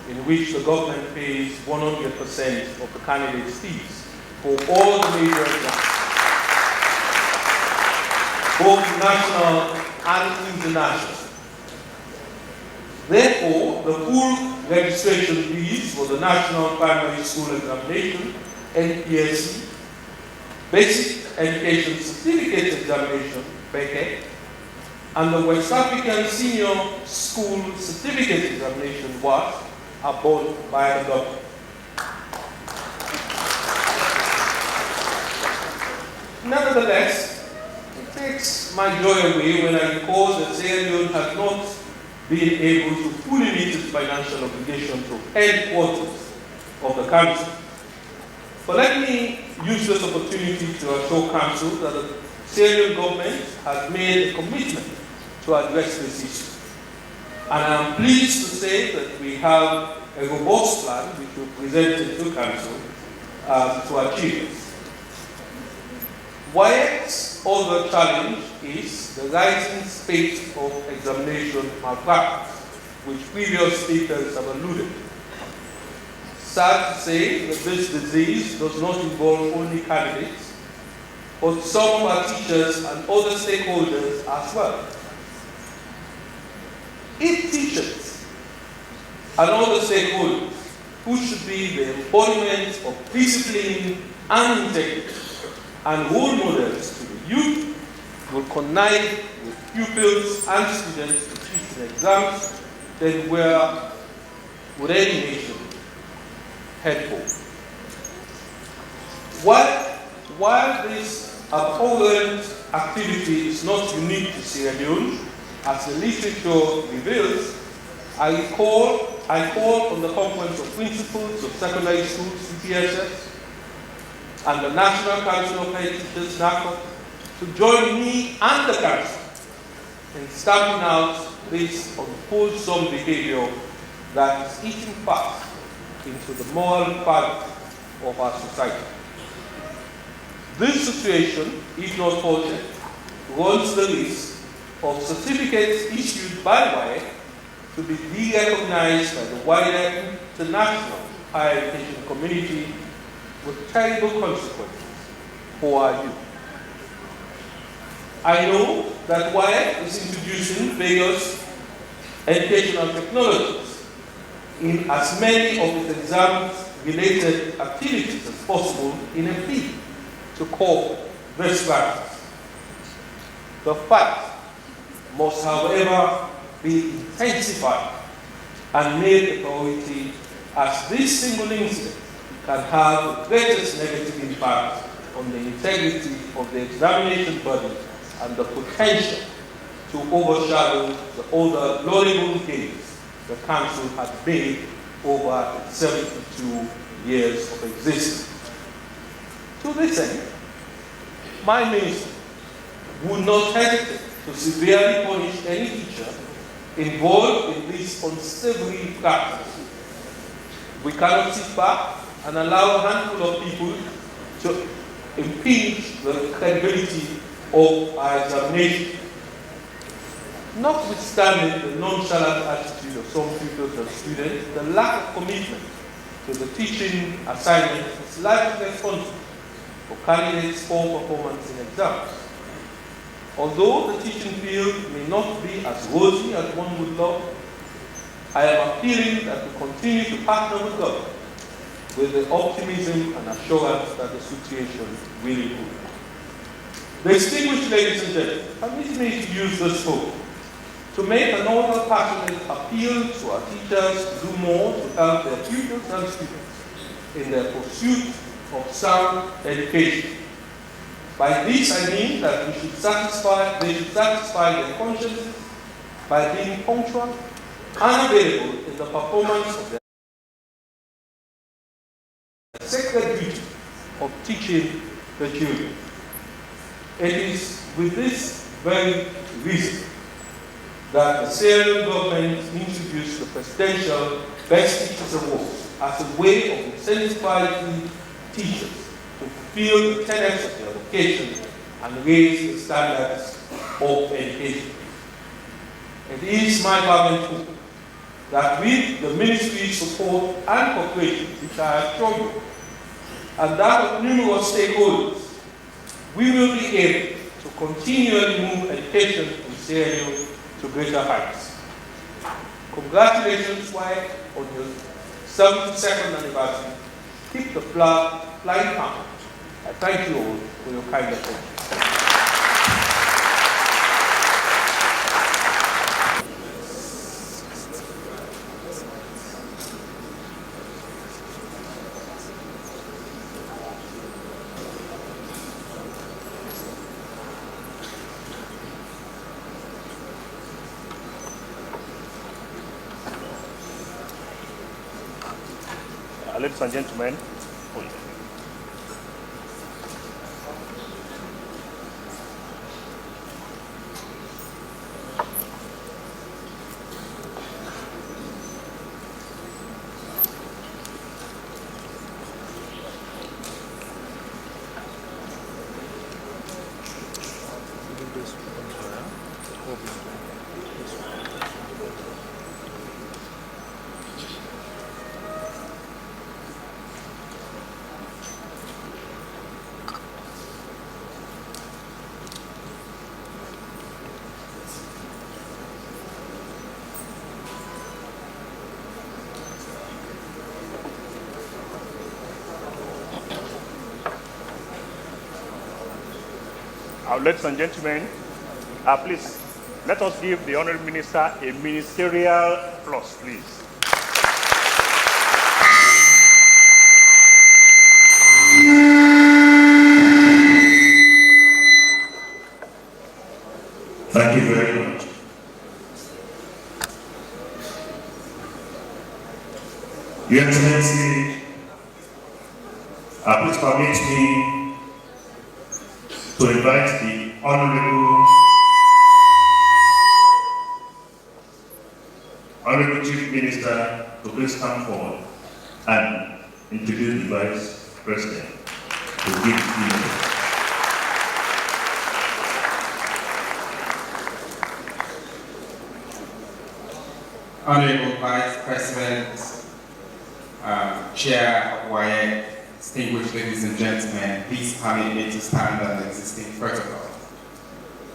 S7: in which the government pays 100% of the candidate's fees for all the major exams, both national and international. Therefore, the full registration fees for the National Primary School Examination, NPSC, Basic Education Certificate Examination, BECE, and the West African Senior School Certificate Examination, WAEC, are borne by the government. Nevertheless, it takes my joy away when I recall that Sierra Leone has not been able to fully meet its financial obligation to headquarters of the council. But let me use this opportunity to assure council that the Sierra Leone government has made a commitment to address this issue. And I am pleased to say that we have a robust plan which we presented to council to achieve this. WAEC's other challenge is the rising spate of examination malpractice, which previous speakers have alluded to. Sad to say that this disease does not involve only candidates, but some of our teachers and other stakeholders as well. If teachers and other stakeholders, who should be the embodiment of discipline and integrity and role models to the youth, will connive with pupils and students to cheat in exams, then where would any nation head for? While this abhorrent activity is not unique to Sierra Leone, as the literature reveals, I call on the Conference of Principals of Secondary Schools, CPSS, and the National Council of Head Teachers, NACO, to join me and the Council in stamping out this unwholesome behavior that is eating fast into the moral fabric of our society. This situation, if not halted, runs the risk of certificates issued by WAEC to be de-recognized by the wider international higher education community with terrible consequences for our youth. I know that WAEC is introducing various educational technologies in as many of its exam-related activities as possible in a bid to curb this practice. The fight must, however, be intensified and made a priority, as this single incident can have the greatest negative impact on the integrity of the examination body and the potential to overshadow the other laudable gains the Council had made over its 72 years of existence. To this end, my ministry would not hesitate to severely punish any teacher involved in this unsavory practice. We cannot sit back and allow a handful of people to impinge the credibility of our examination. Notwithstanding the nonchalant attitude of some pupils and students, the lack of commitment to the teaching assignment is likely responsible for candidates' poor performance in exams. Although the teaching field may not be as rosy as one would love, I am appealing that we continue to partner with God with the optimism and assurance that the situation will improve. Distinguished ladies and gentlemen, permit me to use this forum to make another passionate appeal to our teachers to do more to help their pupils and students in their pursuit of sound education. By this I mean that they should satisfy their consciences by being punctual and available in the performance of their sacred duty of teaching the children. It is with this very reason that the Sierra Leone government introduced the Presidential Best Teachers Award as a way of incentivizing teachers to fulfill the tenets of their vocation and raise the standards of education. It is my fervent hope that with the ministry's support and cooperation, which I have shown you, and that of numerous stakeholders, we will be able to continually move education in Sierra Leone to greater heights. Congratulations, wife, on your 72nd anniversary. Keep the flag flying high. I thank you all for your kind attention.
S3: Ladies and gentlemen, ladies and gentlemen, please, let us give the Honourable Minister a ministerial applause, please. Thank you very much. Your Excellency, please permit me to invite the Honorable Chief Minister to please come forward and introduce the Vice President to give the
S8: Honorable Vice President, Chair of WAEC, distinguished ladies and gentlemen, please permit me to stand on the existing protocol.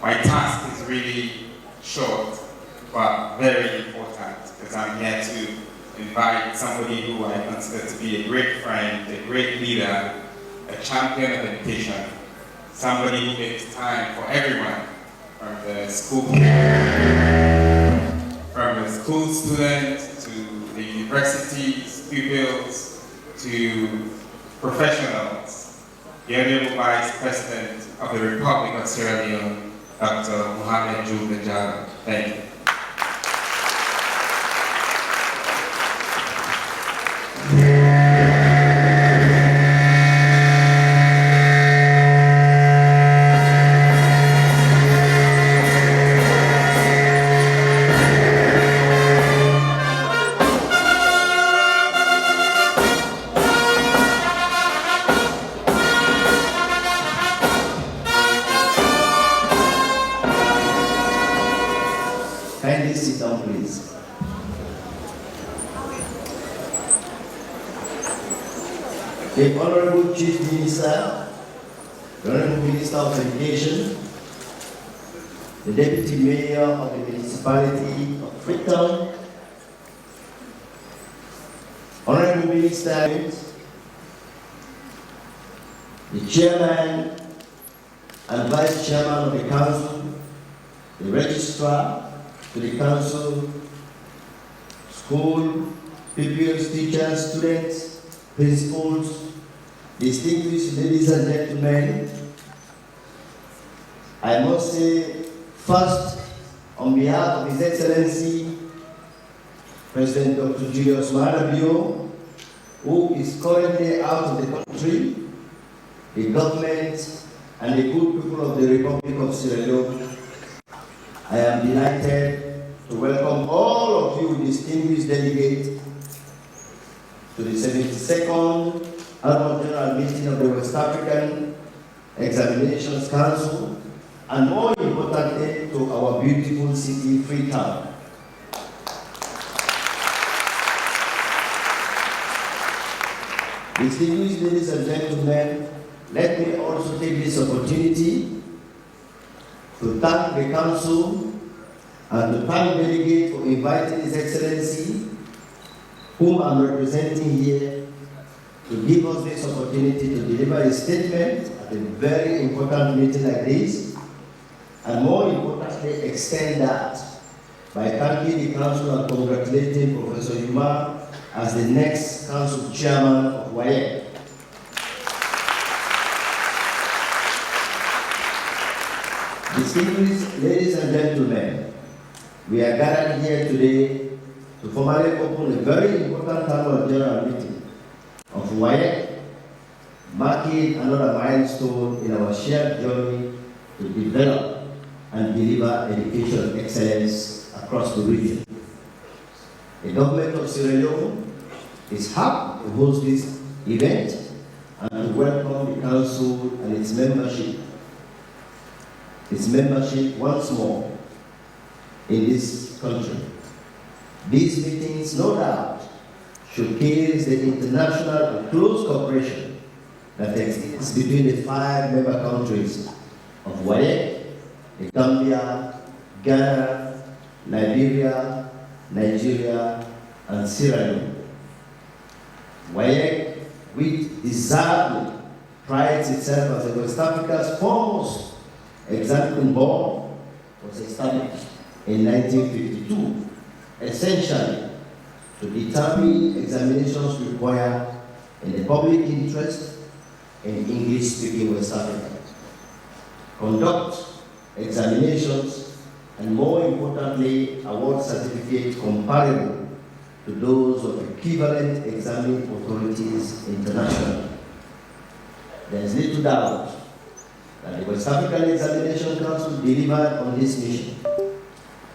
S8: My task is really short, but very important, because I'm here to invite somebody who I consider to be a great friend, a great leader, a champion of education, somebody who makes time for everyone, from the school students to the university's pupils to professionals, the Honorable Vice President of the Republic of Sierra Leone, Dr. Mohamed Jubin. Thank you.
S9: Kindly sit down, please. The Honorable Chief Minister, the Honorable Minister of Education, the Deputy Mayor of the Municipality of Freetown, Honorable Minister, the Chairman and Vice Chairman of the Council, the Registrar, to the Council, school, pupils, teachers, students, principals, distinguished ladies and gentlemen, I must say, first, on behalf of His Excellency, President Dr. Julius Maada, who is currently out of the country, the government, and the good people of the Republic of Sierra Leone, I am delighted to welcome all of you distinguished delegates to the 72nd Annual General Meeting of the West African Examinations Council, and more importantly, to our beautiful city, Freetown. Distinguished ladies and gentlemen, let me also take this opportunity to thank the Council and to thank the delegate for inviting His Excellency, whom I'm representing here, to give us this opportunity to deliver a statement at a very important meeting like this, and more importantly, extend that by thanking the Council and congratulating Professor Yuma as the next Council Chairman of WAEC. Distinguished ladies and gentlemen, we are gathered here today to formally open a very important annual general meeting of WAEC, marking another milestone in our shared journey to develop and deliver education excellence across the region. The government of Sierra Leone is happy to host this event and to welcome the Council and its membership once more in this country. These meetings, no doubt, showcase the international and close cooperation that exists between the 5 member countries of WAEC, the Gambia, Ghana, Liberia, Nigeria, and Sierra Leone. WAEC, which deservedly prides itself as West Africa's foremost examining board, was established in 1952, essentially to determine examinations required in the public interest in English-speaking West Africa, conduct examinations, and more importantly, award certificates comparable to those of equivalent examining authorities internationally. There is little doubt that the West African Examination Council delivered on this mission.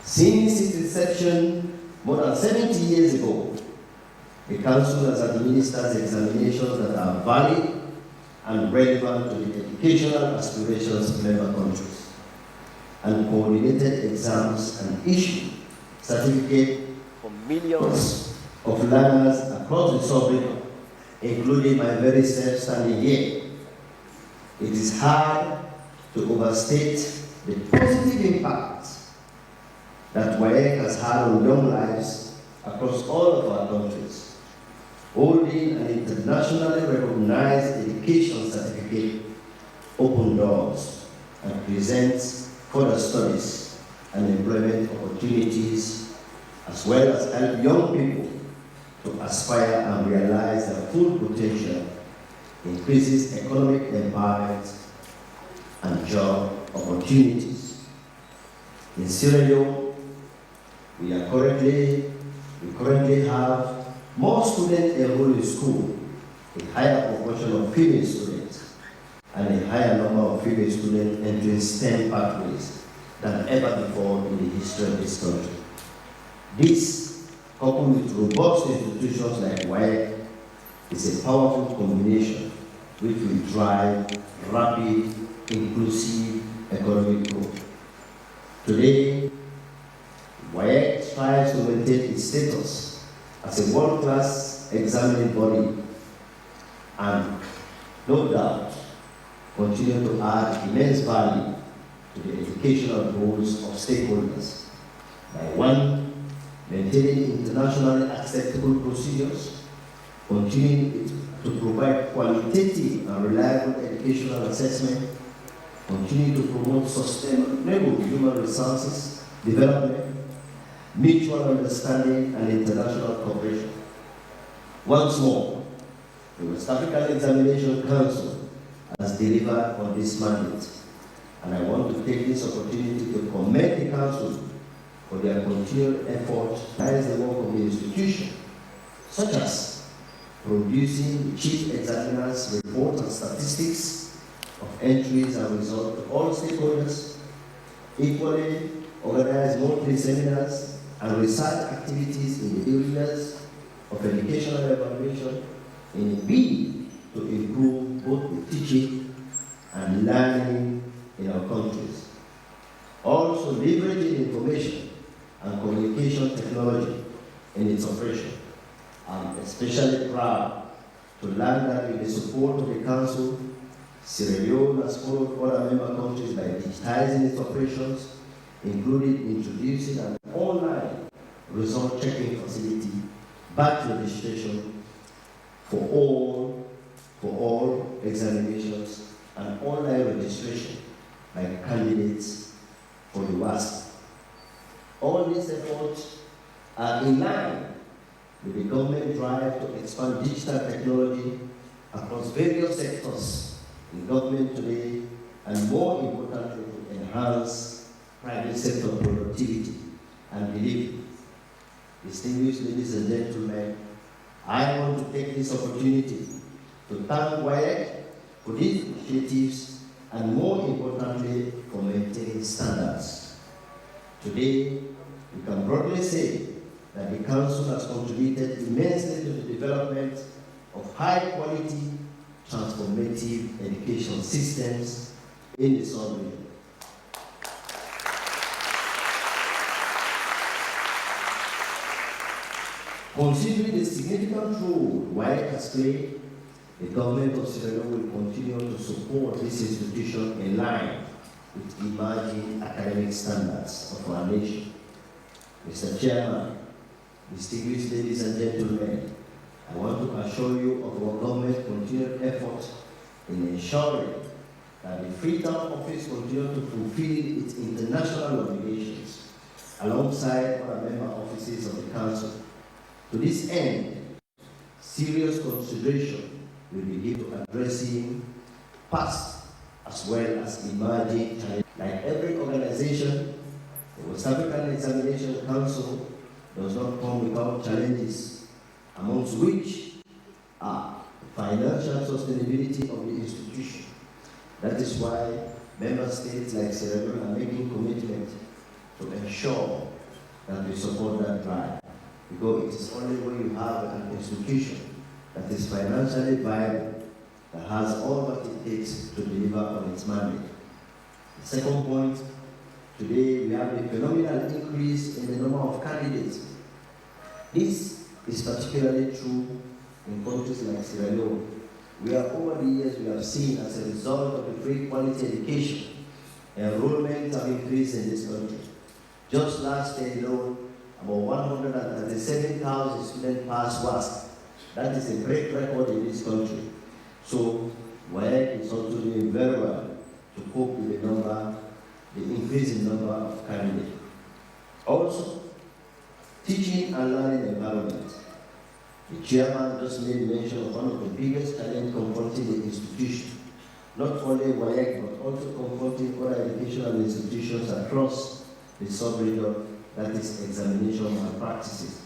S9: Since its inception more than 70 years ago, the Council has administered examinations that are valid and relevant to the educational aspirations of member countries, and coordinated exams and issued certificates for millions of learners across the sub-region, including my very self standing here. It is hard to overstate the positive impact that WAEC has had on young lives across all of our countries. Holding an internationally recognized education certificate opens doors and presents further studies and employment opportunities, as well as help young people to aspire and realize their full potential, increases economic empowerment and job opportunities. In Sierra Leone, we currently have more students enrolled in school, a higher proportion of female students, and a higher number of female students entering STEM pathways than ever before in the history of this country. This, coupled with robust institutions like WAEC, is a powerful combination which will drive rapid, inclusive economic growth. Today, WAEC strives to maintain its status as a world-class examining body and, no doubt, continue to add immense value to the educational goals of stakeholders by 1, maintaining internationally acceptable procedures, continuing to provide qualitative and reliable educational assessment, continue to promote sustainable human resources development, mutual understanding, and international cooperation. Once more, the West African Examination Council has delivered on this mandate, and I want to take this opportunity to commend the Council for their continued effort to raise the work of the institution, such as producing the Chief Examiner's report and statistics of entries and results to all stakeholders, equally organize monthly seminars and research activities in the areas of educational evaluation in a bid to improve both the teaching and learning in our countries. Also leveraging information and communication technology in its operation. I'm especially proud to learn that with the support of the Council, Sierra Leone has followed other member countries by digitizing its operations, including introducing an online result checking facility, batch registration for all examinations, and online registration by candidates for the WAEC. All these efforts are in line with the government drive to expand digital technology across various sectors in government today, and more importantly, to enhance private sector productivity and delivery. Distinguished ladies and gentlemen, I want to take this opportunity to thank WAEC for these initiatives and, more importantly, for maintaining standards. Today, we can broadly say that the Council has contributed immensely to the development of high-quality, transformative education systems in the sub-region. Considering the significant role WAEC has played, the government of Sierra Leone will continue to support this institution in line with emerging academic standards of our nation. Mr. Chairman, distinguished ladies and gentlemen, I want to assure you of our government's continued effort in ensuring that the Freetown office continues to fulfill its international obligations alongside other member offices of the Council. To this end, serious consideration will be given to addressing past as well as emerging challenges. Like every organization, the West African Examination Council does not come without challenges, amongst which are the financial sustainability of the institution. That is why member states like Sierra Leone are making commitment to ensure that we support that drive. Because it is only when you have an institution that is financially viable, that has all what it takes to deliver on its mandate. The second point, today we have a phenomenal increase in the number of candidates. This is particularly true in countries like Sierra Leone, where over the years we have seen, as a result of the free quality education, enrollment have increased in this country. Just last year alone, about 137,000 students passed WAEC. That is a great record in this country. So, WAEC is also doing very well to cope with the increasing number of candidates. Also, teaching and learning environment. The chairman just made mention of one of the biggest challenges confronting the institution. Not only WAEC, but also confronting other educational institutions across the sub-region, that is examination malpractices.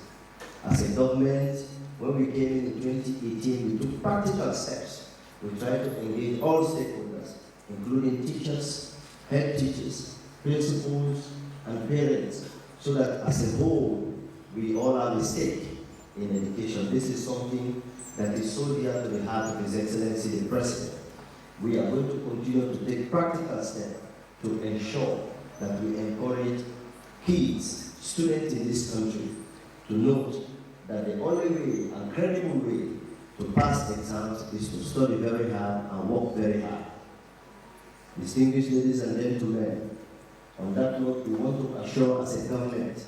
S9: As a government, when we came in 2018, we took practical steps. We tried to engage all stakeholders, including teachers, head teachers, principals, and parents, so that as a whole, we all have a stake in education. This is something that is so dear to the heart of His Excellency the President. We are going to continue to take practical steps to ensure that we encourage kids, students in this country, to note that the only way, and credible way, to pass exams is to study very hard and work very hard. Distinguished ladies and gentlemen, on that note, we want to assure as a government,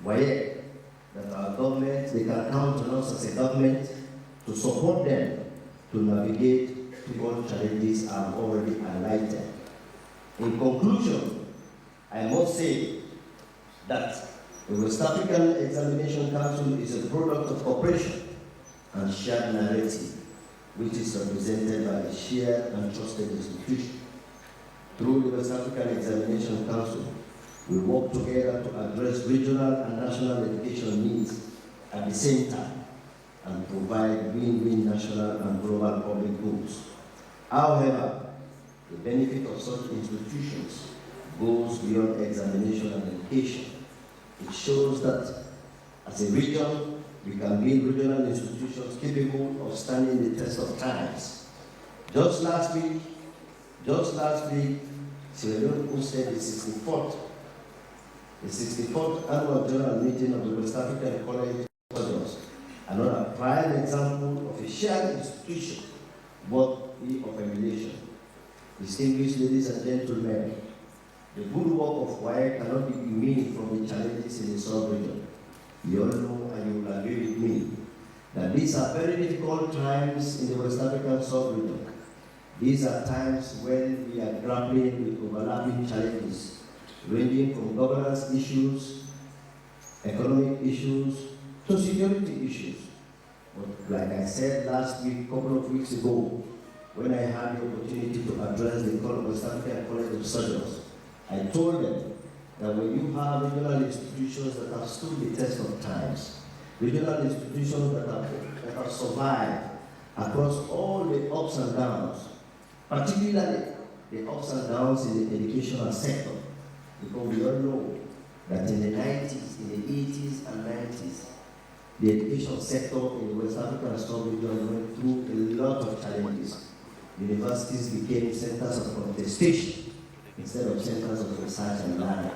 S9: WAEC, that our government, they can count on us as a government to support them to navigate through all challenges I've already highlighted. In conclusion, I must say that the West African Examination Council is a product of cooperation and shared narrative, which is represented by a shared and trusted institution. Through the West African Examination Council, we work together to address regional and national education needs at the same time and provide win-win national and global public goods. However, the benefit of such institutions goes beyond examination and education. It shows that as a region, we can build regional institutions capable of standing the test of times. Just last week, Sierra Leone hosted the 64th annual general meeting of the West African College of Surgeons, another prime example of a shared institution worthy of emulation. Distinguished ladies and gentlemen, the good work of WAEC cannot be immune from the challenges in the sub-region. You all know, and you will agree with me, that these are very difficult times in the West African sub-region. These are times when we are grappling with overlapping challenges, ranging from governance issues, economic issues, to security issues. But like I said last week, a couple of weeks ago, when I had the opportunity to address the West African College of Surgeons, I told them that when you have regional institutions that have stood the test of times, regional institutions that have survived across all the ups and downs, particularly the ups and downs in the educational sector, because we all know that in the 90s, in the 80s and 90s, the education sector in the West African sub-region went through a lot of challenges. Universities became centers of contestation instead of centers of research and learning.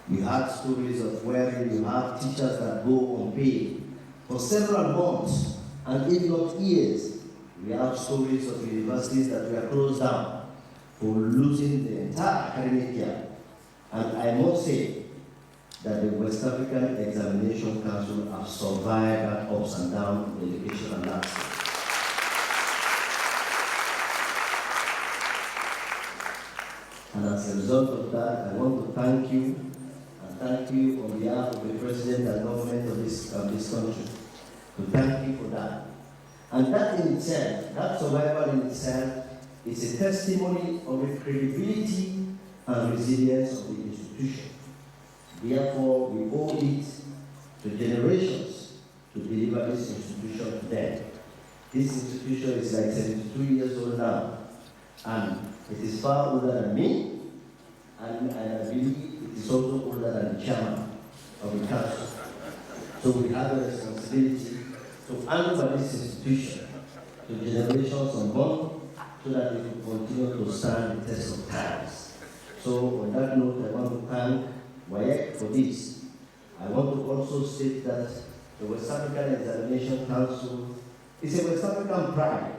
S9: You had stories of where you have teachers that go unpaid for several months and if not years. We have stories of universities that were closed down for losing the entire academic year. And I must say that the West African Examination Council have survived that ups and downs in the educational landscape. And as a result of that, I want to thank you, and thank you on behalf of the President and government of this country, to thank you for that. And that in itself, that survival in itself, is a testimony of the credibility and resilience of the institution. Therefore, we owe it to generations to deliver this institution to them. This institution is like 72 years old now, and it is far older than me, and I believe it is also older than the chairman of the council. So we have a responsibility to answer this institution to generations unborn so that it will continue to stand the test of times. So on that note, I want to thank WAEC for this. I want to also state that the West African Examination Council is a West African pride,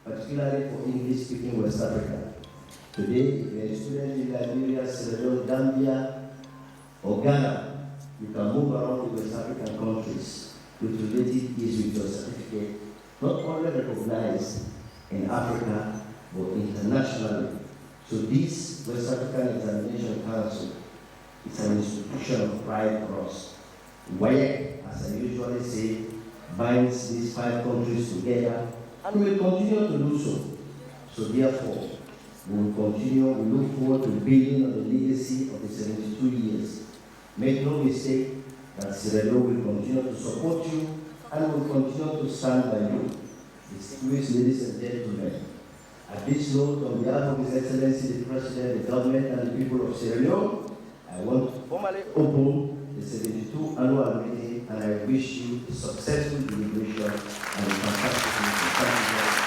S9: particularly for English-speaking West Africa. Today, if you're a student in Liberia, Sierra Leone, Gambia, or Ghana, you can move around the West African countries with related ease with your certificate, not only recognized in Africa, but internationally. So this West African Examination Council is an institution of pride for us. WAEC, as I usually say, binds these 5 countries together and will continue to do so. So therefore, we will continue, we look forward to building on the legacy of the 72 years. Make no mistake that Sierra Leone will continue to support you and will continue to stand by you. Distinguished ladies and gentlemen, at this note, on behalf of His Excellency the President, the government, and the people of Sierra Leone, I want to formally open the 72 annual meeting, and I wish you a successful deliberation and a fantastic meeting. Thank you very much.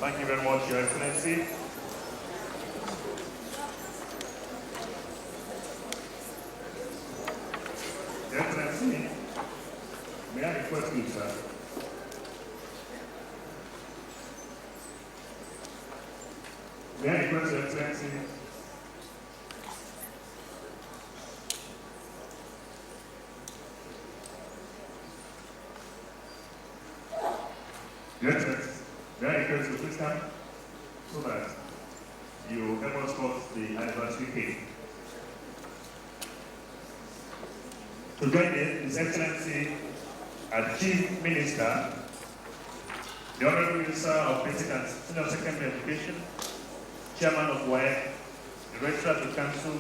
S3: Thank you very much, Your Excellency. Your Excellency, may I request you, sir? May I request Your Excellency? Your Excellency, may I request you to please stand so that you help us cut the anniversary cake. To join His Excellency as Chief Minister, the Honorable Minister of Basic and Senior Secondary Education, Chairman of WAEC, the Registrar of the Council,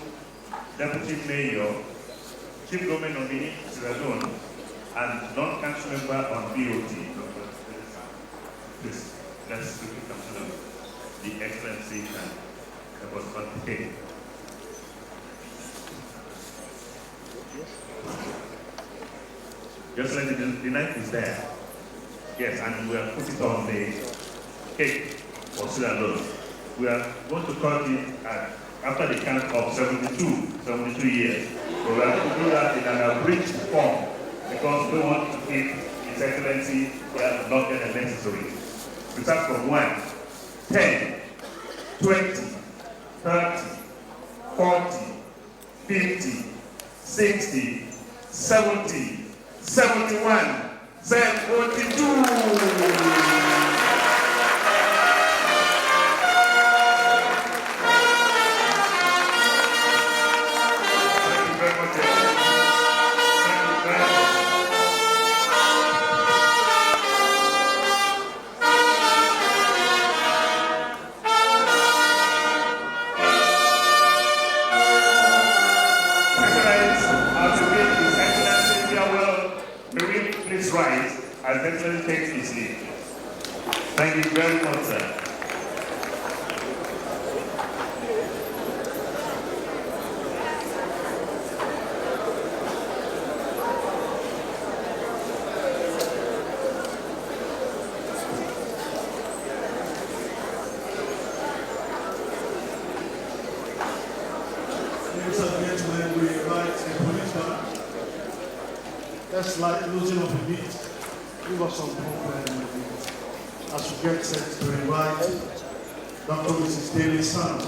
S3: Deputy Mayor, Chief Government Nominee, Sierra Leone, and non-council member on BOT. Please, let's quickly come to them. the Excellency can help us undertake. Your Excellency, the knife is there. Yes, and we have put it on the cake for Sierra Leone. We are going to cut it after the count of 72 years. So we are going to do that in an abridged form because we want to keep His Excellency longer than necessary. We start from 1, 10, 20, 30, 40, 50, 60, 70, 71, 72. As Excellency takes his leave. Thank you very much, sir.
S4: Ladies and gentlemen, we invite the policeman. That's like losing of a beat. Give us some problem as we get set to invite Dr. Mrs. Daly Sam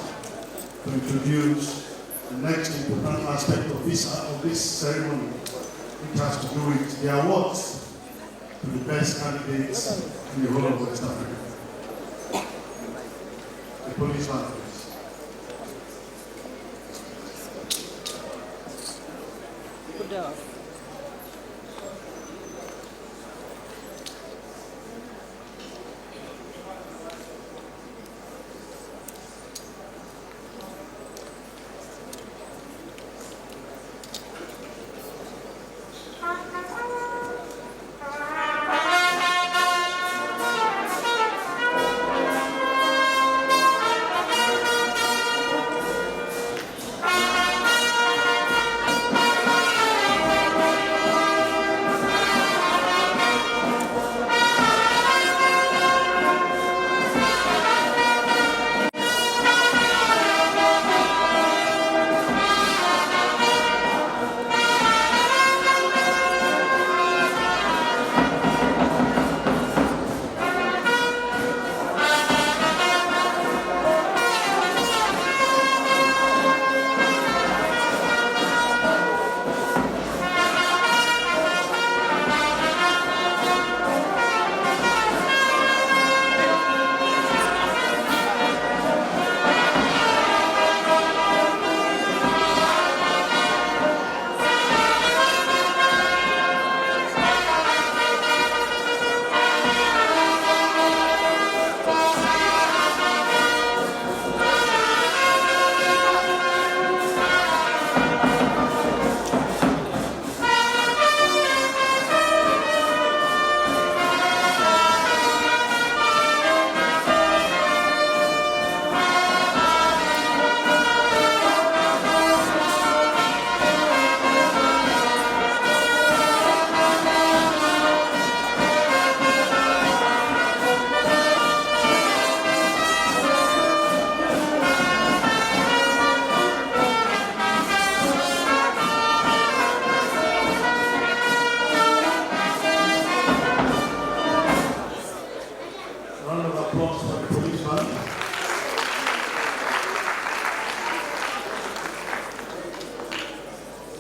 S4: to introduce the next important aspect of this ceremony, which has to do with the awards to the best candidates in the whole of West Africa. The policeman, please.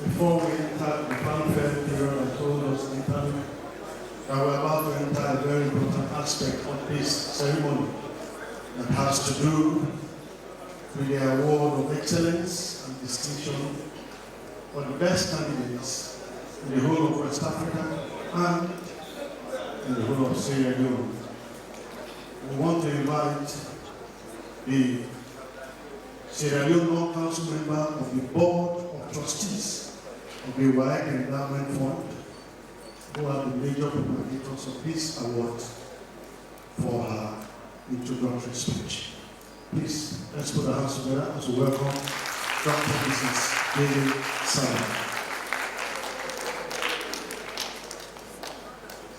S4: Before we enter the fanfare period, I told us in time that we're about to enter a very important aspect of this ceremony that has to do with the award of excellence and distinction for the best candidates in the whole of West Africa and in the whole of Sierra Leone. We want to invite the Sierra Leone Law Council member of the Board of Trustees of the WAEC Endowment Fund, who are the major proprietors of this award, for her introductory speech. Please, let's put our hands together to welcome Dr. Mrs. David Salah.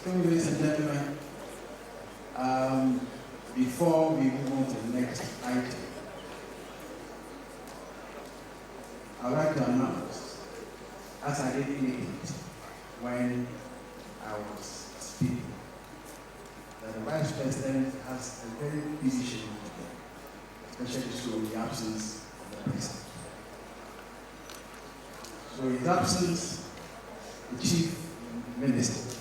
S6: Ladies and gentlemen, before we move on to the next item, I would like to announce, as I did indicate when I was speaking, that the Vice President has a very busy schedule today, especially so in the absence of the President. So in his absence, the Chief Minister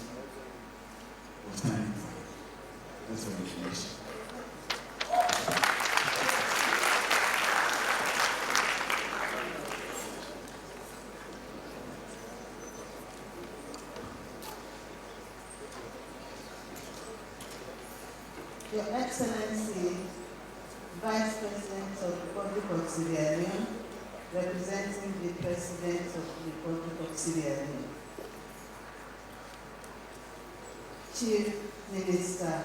S6: was standing for him. That's for information.
S10: Your Excellency, Vice President of the Republic of Sierra Leone, representing the President of the Republic of Sierra Leone, Chief Minister,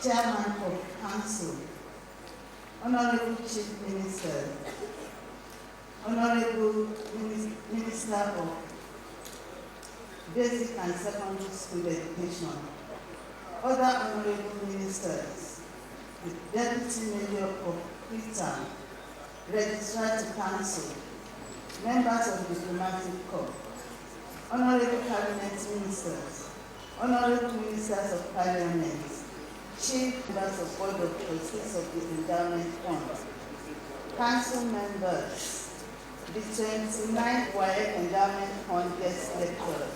S10: Chairman of Council, Honorable Chief Minister, Honorable Minister of Basic and Secondary School Education, other honorable ministers, the Deputy Mayor of Freetown, Registrar to Council, members of the Diplomatic Corps, honorable Cabinet Ministers, honorable Ministers of Parliament, Chief Members of Board of Trustees of the Endowment Fund, Council members, the 29th WAEC Endowment Fund guest lecturer,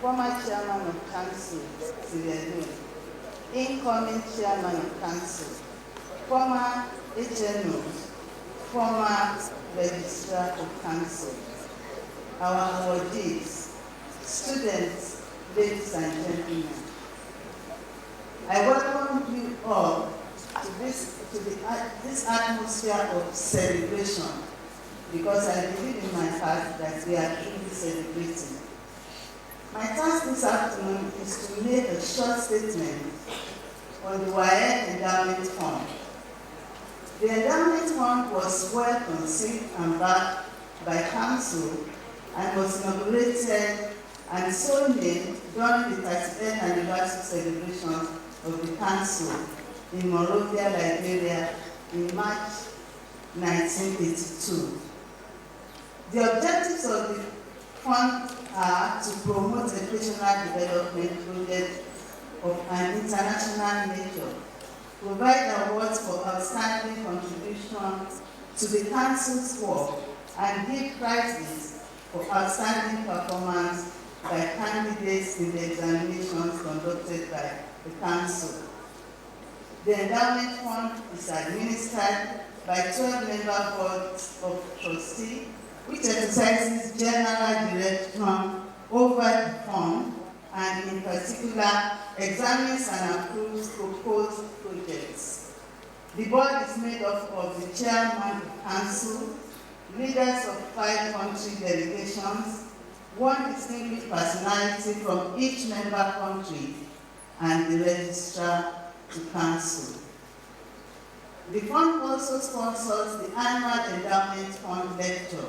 S10: former Chairman of Council, Sierra Leone, incoming Chairman of Council, former HNO, former Registrar of Council, our awardees, students, ladies and gentlemen. I welcome you all to this atmosphere of celebration, because I believe in my heart that we are truly celebrating. My task this afternoon is to make a short statement on the WAEC Endowment Fund. The Endowment Fund was well conceived and backed by Council and was inaugurated and so named during the 38th anniversary celebration of the Council in Monrovia, Liberia in March 1982. The objectives of the fund are to promote educational development projects of an international nature, provide awards for outstanding contributions to the Council's work, and give prizes for outstanding performance by candidates in the examinations conducted by the Council. The Endowment Fund is administered by 12-member boards of trustees, which exercises general direction over the fund and in particular examines and approves proposed projects. The board is made up of the chairman of council, leaders of 5 country delegations, 1 distinguished personality from each member country, and the registrar to council. The fund also sponsors the annual Endowment Fund Lecture.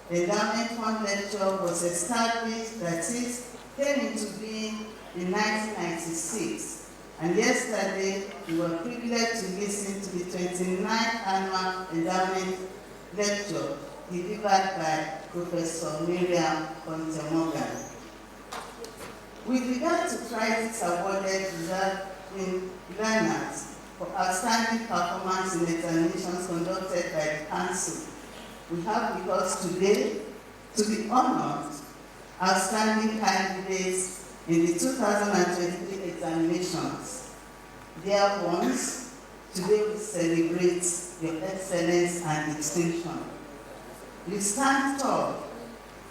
S10: The Endowment Fund Lecture was established, that is, came into being in 1996, and yesterday we were privileged to listen to the 29th Annual Endowment Lecture delivered by Professor Miriam Conte-Morgan. With regard to prizes awarded in learners for outstanding performance in examinations conducted by the Council, we have with us today, to be honored, outstanding candidates in the 2023 examinations. Dear ones, today we celebrate your excellence and distinction. You stand tall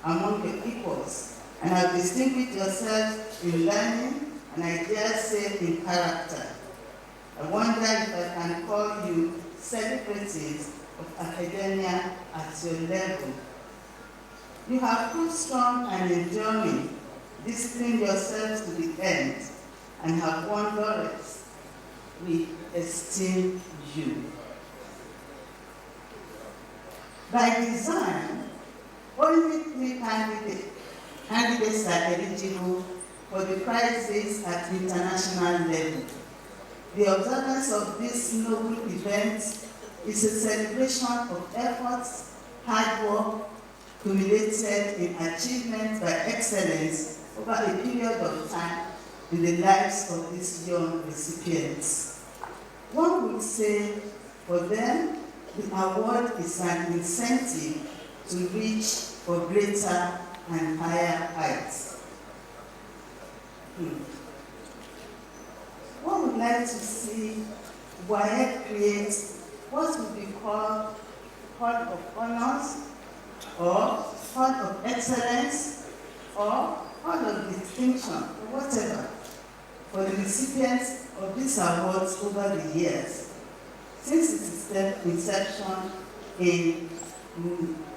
S10: among your equals and have distinguished yourself in learning and I dare say in character. I wonder if I can call you celebrities of academia at your level. You have proved strong and enduring, disciplined yourselves to the end, and have won laurels. we esteem you. By design, only 3 candidates are eligible for the prizes at international level. The observance of this noble event is a celebration of efforts, hard work, culminated in achievement by excellence over a period of time in the lives of these young recipients. One would say, for them, the award is an incentive to reach for greater and higher heights. One would like to see WAEC create what would be called Hall of Honors, or Hall of Excellence, or Hall of Distinction, or whatever, for the recipients of these awards over the years, since its inception in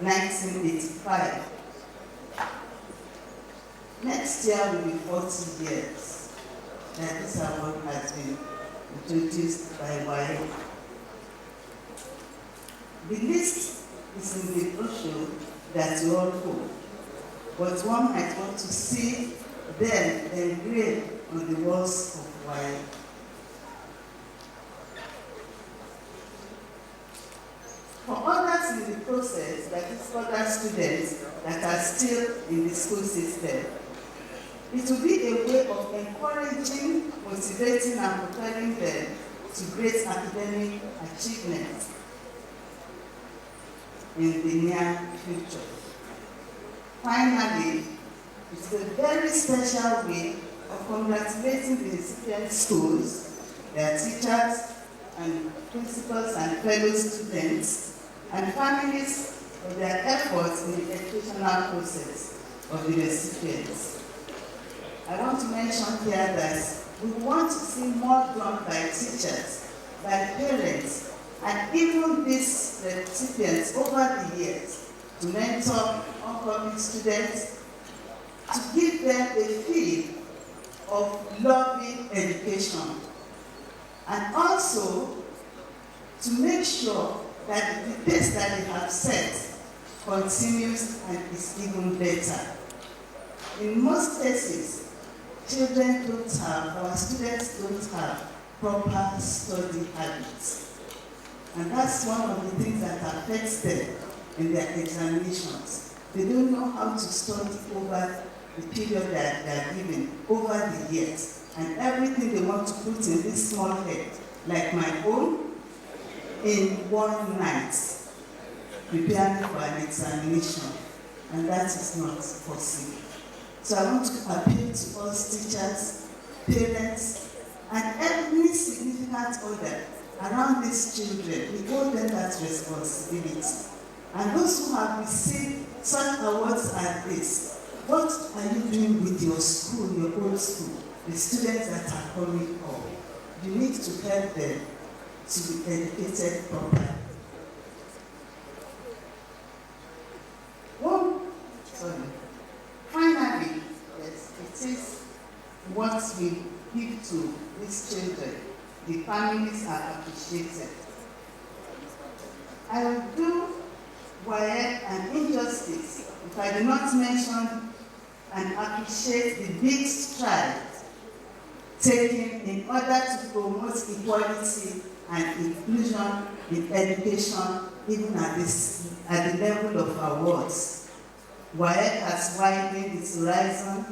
S10: 1985. Next year will be 40 years that this award has been introduced by WAEC. The list is in the brochure that you all hold, but one might want to see them engraved on the walls of WAEC. For others in the process, that is other students that are still in the school system, it will be a way of encouraging, motivating, and preparing them to great academic achievements in the near future. Finally, it's a very special way of congratulating the recipient schools, their teachers, and principals and fellow students, and families for their efforts in the educational process of the recipients. I want to mention here that we want to see more done by teachers, by parents, and even these recipients over the years to mentor upcoming students, to give them a feel of loving education, and also to make sure that the pace that they have set continues and is even better. In most cases, children don't have, our students don't have proper study habits. And that's one of the things that affects them in their examinations. They don't know how to study over the period that they are given, over the years. And everything they want to put in this small head, like my own, in one night, preparing for an examination. And that is not possible. So I want to appeal to all teachers, parents, and every significant other around these children. We owe them that responsibility. And those who have received such awards as this, what are you doing with your school, your old school, the students that are coming up? You need to help them to be educated properly. Finally, yes, it is what we give to these children. The families are appreciated. I will do WAEC an injustice if I do not mention and appreciate the big strides taken in order to promote equality and inclusion in education, even at the level of awards. WAEC has widened its horizon,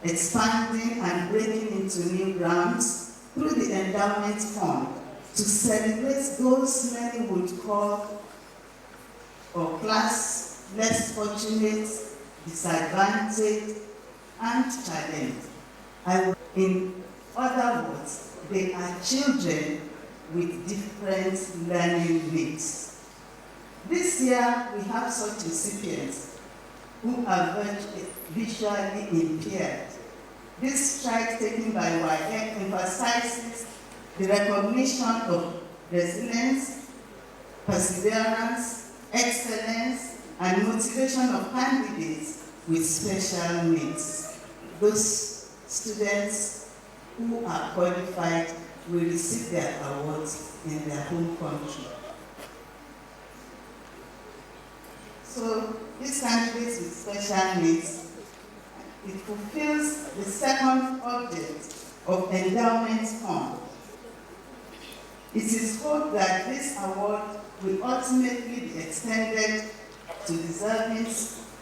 S10: expanding and breaking into new grounds through the endowment fund to celebrate those many would call or class less fortunate, disadvantaged, and challenged. In other words, they are children with different learning needs. This year, we have such recipients who are visually impaired. This stride taken by WAEC emphasizes the recognition of resilience, perseverance, excellence, and motivation of candidates with special needs. Those students who are qualified will receive their awards in their home country. So these candidates with special needs, it fulfills the second object of endowment fund. It is hoped that this award will ultimately be extended to deserving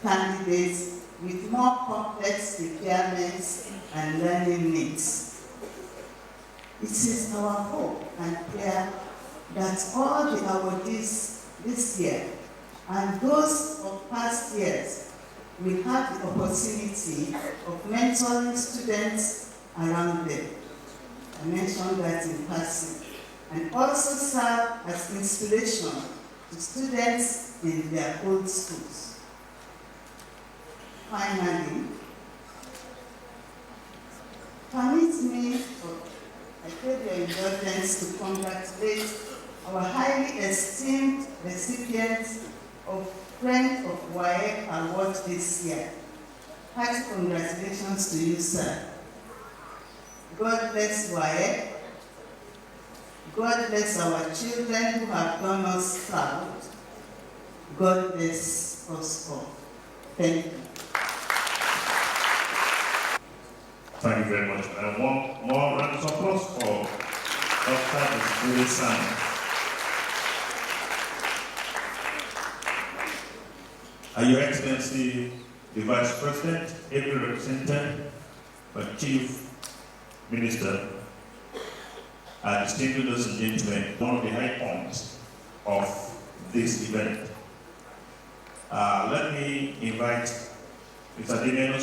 S10: candidates with more complex requirements and learning needs. It is our hope and prayer that all the awardees this year and those of past years will have the opportunity of mentoring students around them. I mentioned that in passing. And also serve as inspiration to students in their old schools. Finally, permit me, I crave your indulgence to congratulate our highly esteemed recipients of Friend of WAEC Award this year. Hearty congratulations to you, sir. God bless WAEC. God bless our children who have done us proud. God bless us all. Thank you.
S3: Thank you very much. And one more round of applause for Dr. Leone. Your Excellency, the Vice President, ably represented by Chief Minister, distinguished ladies and gentlemen, one of the high points of this event. Let me invite Mr. Leone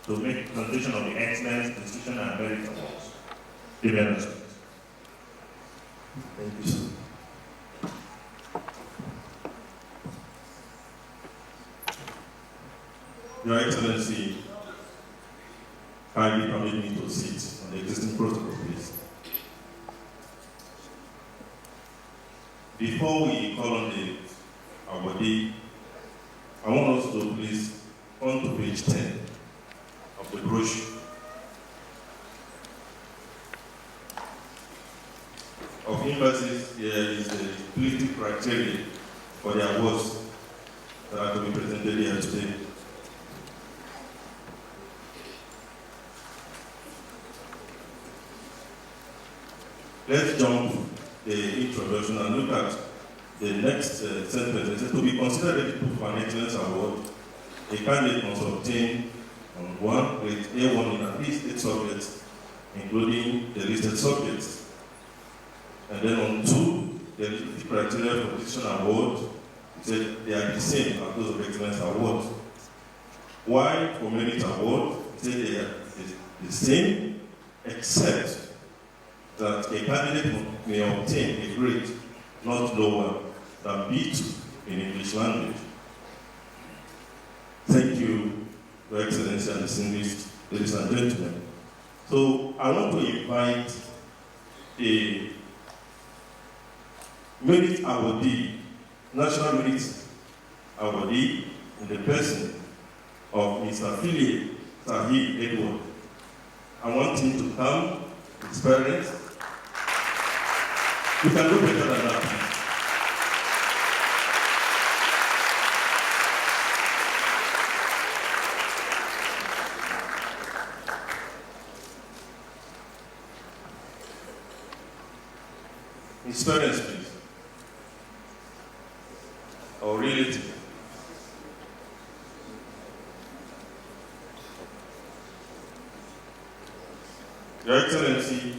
S3: to make a presentation of the Excellence, Distinction and Merit Awards. Leone.
S2: Thank you, sir. Your Excellency, kindly permit me to sit on the existing protocol, please. Before we call on the awardee, I want us to please turn to page 10 of the brochure. Of emphasis, here is the eligibility criteria for the awards that are to be presented here today. Let's jump the introduction and look at the next sentence. It says, to be considered eligible for an excellence award, a candidate must obtain on 1, grade A1 in at least 8 subjects, including the listed subjects. And then on 2, the eligibility criteria for position award, it said they are the same as those of excellence award. Why for merit award, it said they are the same, except that a candidate may obtain a grade not lower than B2 in English language. Thank you, Your Excellency and distinguished ladies and gentlemen. So I want to invite a merit awardee, national merit awardee, in the person of Mr. Philip Sahi Edward. I want him to come with his parents. You can do better than that, please. His parents, please. Or relative. Your Excellency,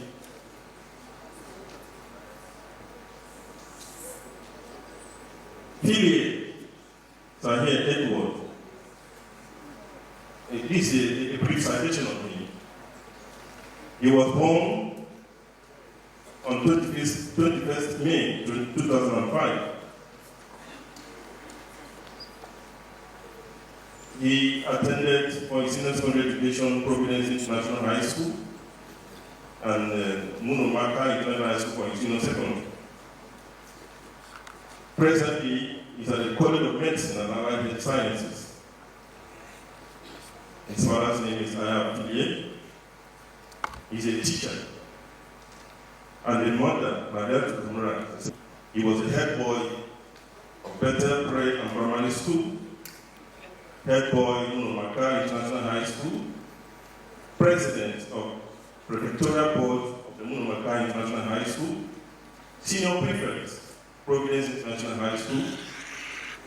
S2: Philip Sahi Edward. This is a brief citation of him. He was born on 21st May 2005. He attended for his senior secondary education Providence International High School and Munomaka International High School for his senior secondary. Presently, he's at the College of Medicine and Allied Sciences. His father's name is Aya Philip.
S3: He's a teacher. And a mother, Maria Tukumura. He was the head boy of Bethel Pre and Primary School, head boy in Makar International High School, president of Prefectorial Board of the Makar International High School, senior prefect, Providence International High School.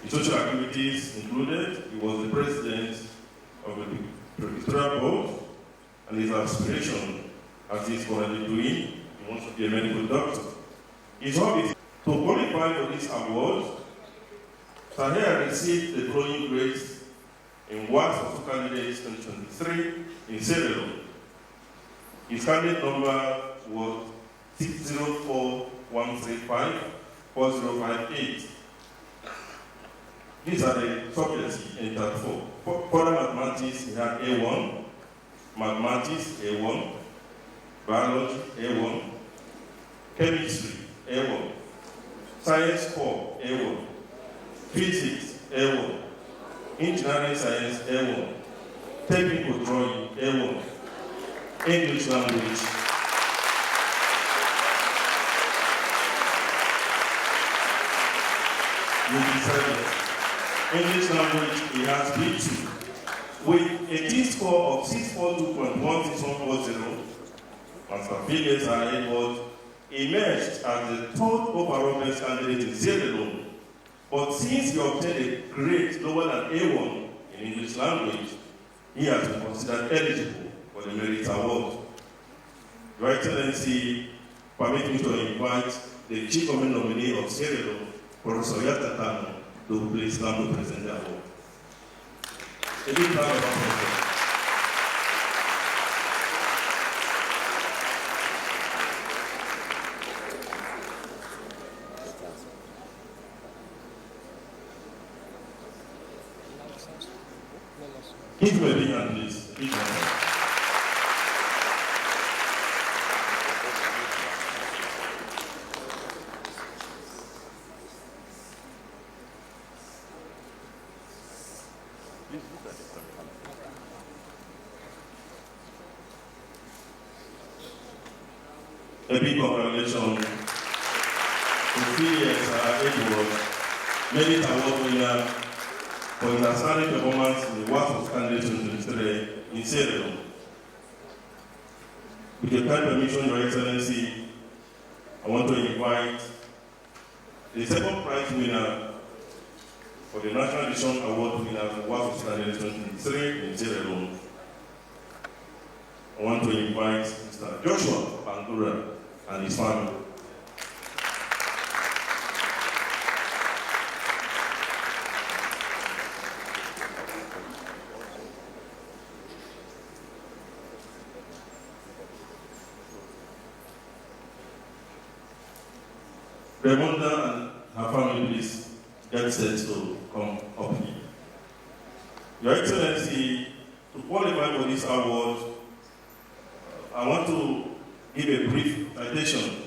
S3: His social activities included, he was the president of the Prefectorial Board, and his aspiration, as he is currently doing, he wants to be a medical doctor. His hobby is to qualify for this award. Tahir received the following grades in WAEC for candidates 2023 in Sierra Leone. His candidate number was 604-135-4058. These are the subjects he entered for. For mathematics, he had A1, mathematics A1, biology A1, chemistry A1, science 4 A1, physics A1, engineering science A1, technical drawing A1, English language English language, he has B2 with a T-score of 642.16140. Master Phillips and Edward emerged as the third overall best candidate in Sierra Leone. But since he obtained a grade lower than A1 in English language, he has been considered eligible for the Merit Award. Your Excellency, permit me to invite the Chief Government nominee of Sierra Leone, Professor Yatatano, to please come to present the award. A big round of applause. Give him a big hand, please. Big hand. A big congratulations to Phileas Edward, Merit Award winner for his outstanding performance in the WAEC of Candidate 2023 in Sierra Leone. With your kind permission, Your Excellency, I want to invite the second prize winner for the National Edition Award winner for WAEC of Candidate 2023 in Sierra Leone. I want to invite Mr. Joshua Bangura and his family. Ramonda and her family, please get set to come up here. Your Excellency, to qualify for this award, I want to give a brief citation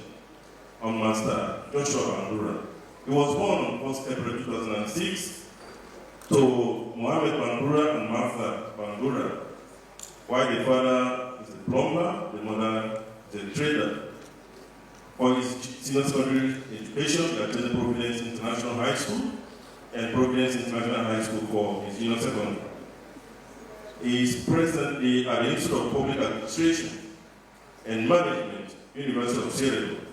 S3: on Master Joshua Bangura. He was born on 1st April 2006 to Mohammed Bangura and Martha Bangura, while the father is a plumber, the mother is a trader. For his senior secondary education, he attended Providence International High School and Providence International High School for his junior secondary. He is presently at the Institute of Public Administration and Management, University of Sierra Leone.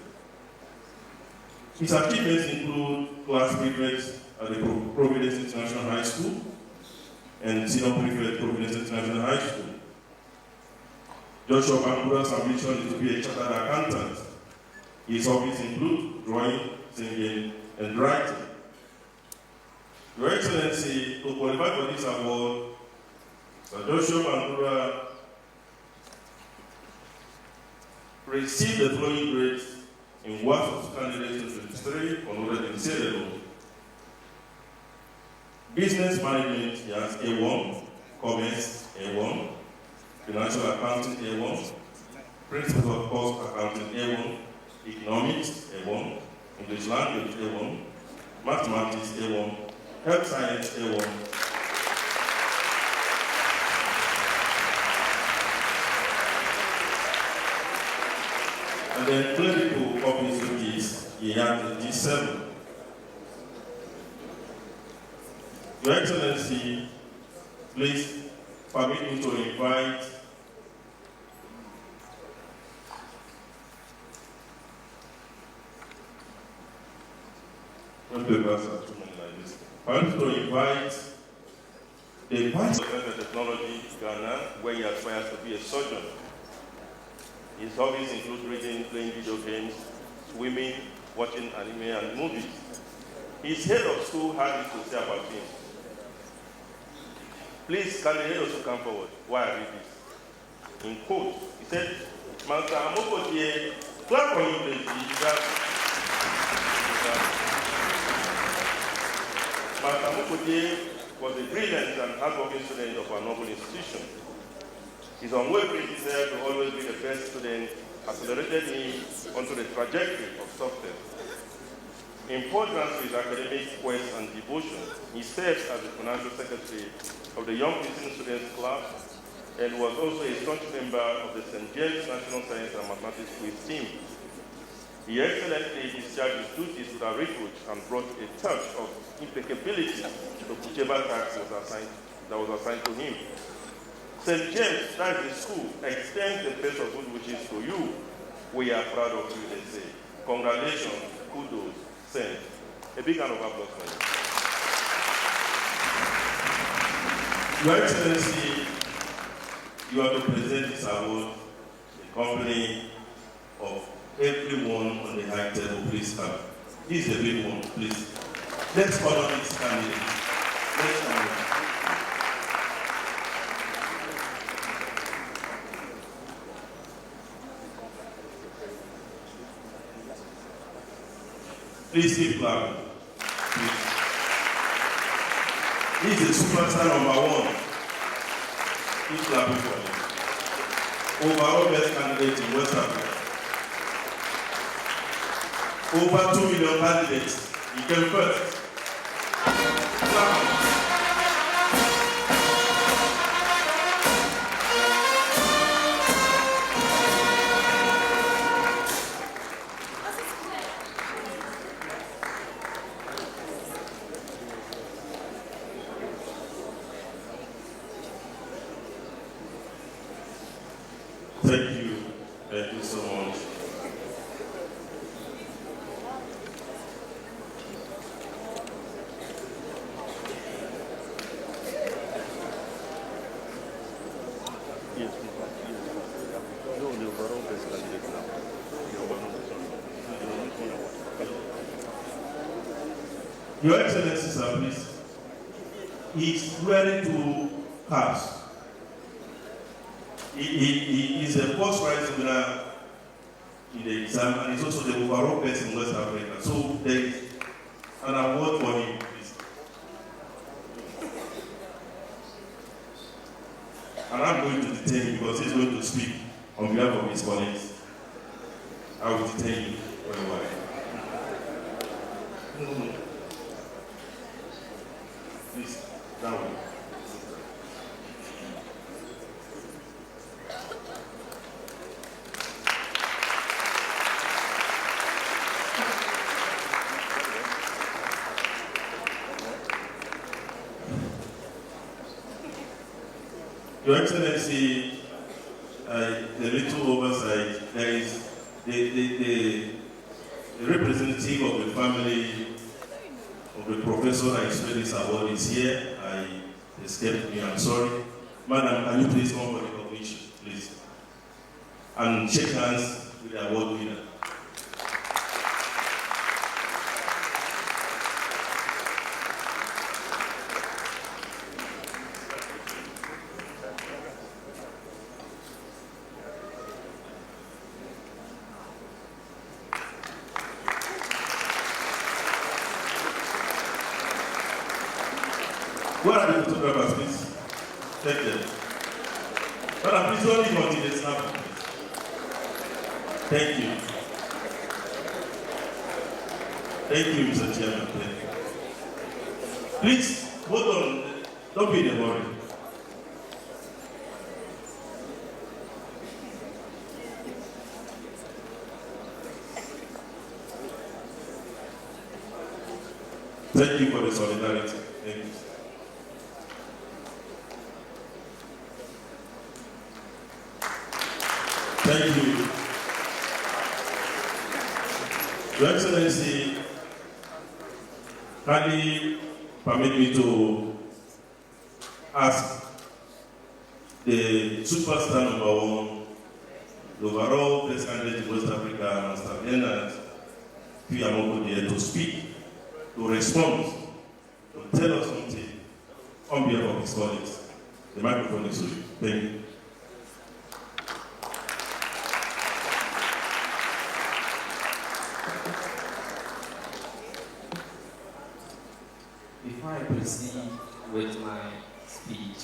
S3: His achievements include class prefect at the Providence International High School and senior prefect at Providence International High School. Joshua Bangura's ambition is to be a chartered accountant. His hobbies include drawing, singing, and writing. Your Excellency, to qualify for this award, Sir Joshua Bangura received the following grades in WAEC of Candidate 2023 honored in Sierra Leone. Business Management, he has A1, Commerce A1, Financial Accounting A1, Principles of Cost Accounting A1, Economics A1, English Language A1, Mathematics A1, Health Science A1,
S2: And then clerical copies of these, he had the G7. Your Excellency, please permit me to invite the Vice President of Technology, Ghana, where he aspires to be a surgeon. His hobbies include reading, playing video games, swimming, watching anime and movies. His head of school had this to say about him. Please, can the head of school come forward while I read this? In quote, he said, Master Amokotie, clap for him, please. Master Amokotie was a brilliant and hardworking student of our noble institution. His unwavering desire to always be the best student accelerated him onto the trajectory of success. In accordance with his academic quest and devotion, he serves as the financial secretary of the Young Teaching Students Club and was also a staunch member of the St. James National Science and Mathematics Quiz team. He excellently discharged his duties without reproach and brought a touch of impeccability to whichever task that was assigned to him. St. James, that is the school, extends the best of good wishes to you. We are proud of you, they say. Congratulations, kudos, Saint. A big round of applause for you.
S3: Your Excellency, you are to present this award, the company of everyone on the high table. Please come. This is a big one, please. Let's honor this candidate. Let's honor it. Please keep clapping. Please. This is superstar #1. Keep clapping for him. Overall best candidate in West Africa. Over 2 million candidates. He came first. Clap. Thank you. Thank you so much. Your Excellency, sir, please. He's wearing 2 caps. He is a first prize winner in the exam, and he's also the overall best in West Africa. So there is an award for him, please. And I'm going to detain him because he's going to speak on behalf of his colleagues. I will detain you for a while. Please, that way. Your Excellency, the little oversight, there is the representative of the family of the professor I explained this award is here. I escaped me, I'm sorry. Madam, can you please come for the recognition, please? And shake hands with the award winner. Where are the photographers, please? Take them. Madam, please don't leave until they snap. Thank you. Thank you, Mr. Chairman. Thank you. Please, hold on. Don't be in a hurry.
S2: Thank you for the solidarity. Thank you. Thank you. Your Excellency, kindly permit me to ask the superstar number one, the overall best candidate in West Africa, Master Leonard Fiamoko, to speak, to respond, to tell us something on behalf of his colleagues. The microphone is with you. Thank you.
S11: Before I proceed with my speech,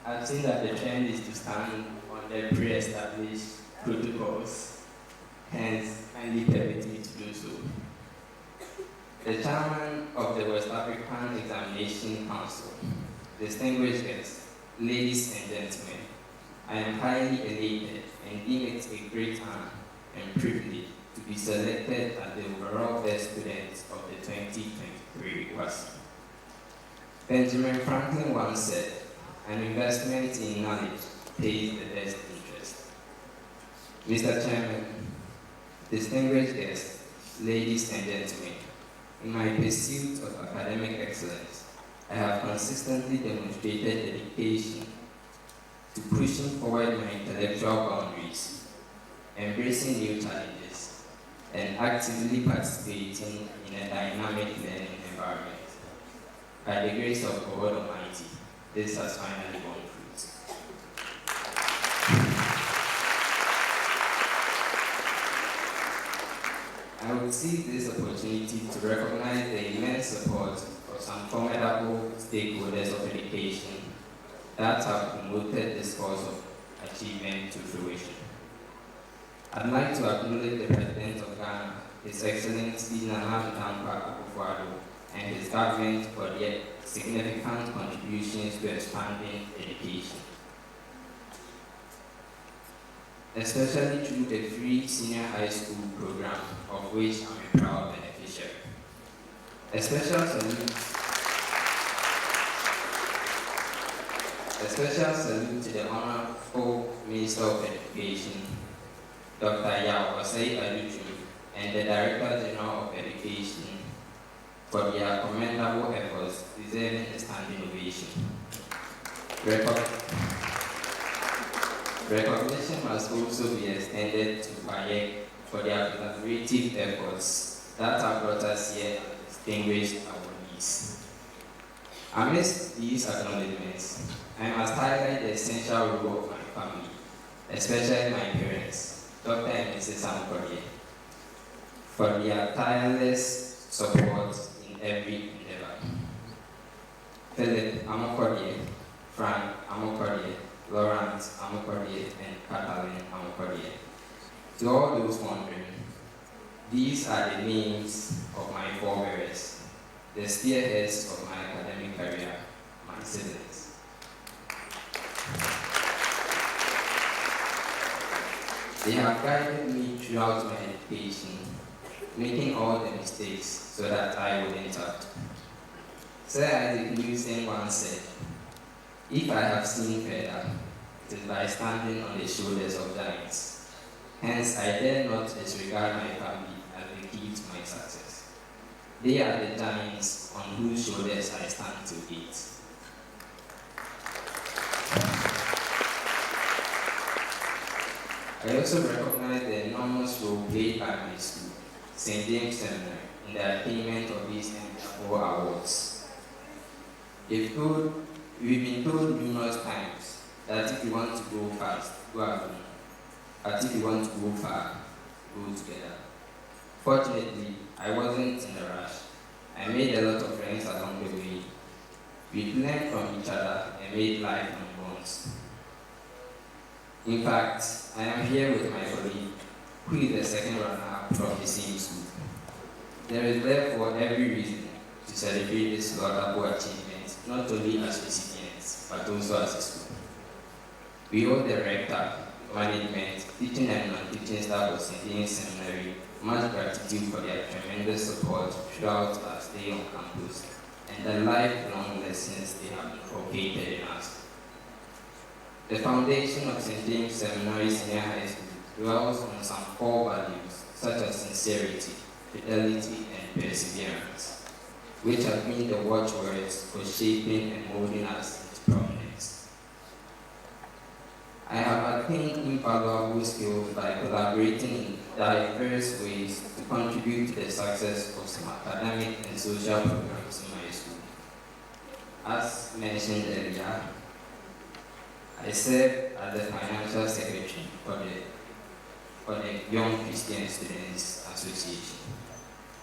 S11: I think that the trend is to stand on the pre-established protocols, hence kindly permit me to do so. The chairman of the West African Examination Council, distinguished guests, ladies and gentlemen, I am highly elated and deem it a great honor and privilege to be selected as the overall best student of the 2023 WAEC. Benjamin Franklin once said, an investment in knowledge pays the best interest. Mr. Chairman, distinguished guests, ladies and gentlemen, in my pursuit of academic excellence, I have consistently demonstrated dedication to pushing forward my intellectual boundaries, embracing new challenges, and actively participating in a dynamic learning environment. By the grace of God Almighty, this has finally borne fruit. I would seize this opportunity to recognize the immense support of some formidable stakeholders of education that have promoted this course of achievement to fruition. I'd like to acknowledge the President of Ghana, His Excellency Nana Dankwa Akufo-Addo, and his government for their significant contributions to expanding education, especially through the free senior high school program, of which I'm a proud beneficiary. A special salute to the Honorable Minister of Education, Dr. Yao Osei Aluju, and the Director General of Education for their commendable efforts deserving a standing ovation. Recognition must also be extended to WAEC for their collaborative efforts that have brought us here as distinguished awardees. Amidst these acknowledgements, I must highlight the essential role of my family, especially my parents, Dr. and Mrs. Amokodie, for their tireless support in every endeavor. Philip Amokodie, Frank Amokodie, Laurent Amokodie, and Catalin Amokodie. To all those wondering, these are the names of my forebears, the spearheads of my academic career, my siblings. They have guided me throughout my education, making all the mistakes so that I wouldn't have to. Sir Isaac Newton once said, if I have seen further, it is by standing on the shoulders of giants. Hence, I dare not disregard my family as the key to my success. They are the giants on whose shoulders I stand to date. I also recognize the enormous role played by my school, St. James Seminary, in the attainment of these four awards. We've been told numerous times that if you want to go fast, go alone. But if you want to go far, go together. Fortunately, I wasn't in a rush. I made a lot of friends along the way. We learned from each other and made lifelong bonds. In fact, I am here with my colleague, who is the second runner-up from the same school. There is therefore every reason to celebrate this laudable achievement, not only as recipients, but also as a school. We owe the rector, management, teaching and non-teaching staff of St. James Seminary much gratitude for their tremendous support throughout our stay on campus and the lifelong lessons they have inculcated in us. The foundation of St. James Seminary Senior High School dwells on some core values such as sincerity, fidelity, and perseverance, which have been the watchwords for shaping and molding us into prominence. I have attained invaluable skills by collaborating in diverse ways to contribute to the success of some academic and social programs in my school. As mentioned earlier, I serve as the financial secretary for the Young Christian Students Association.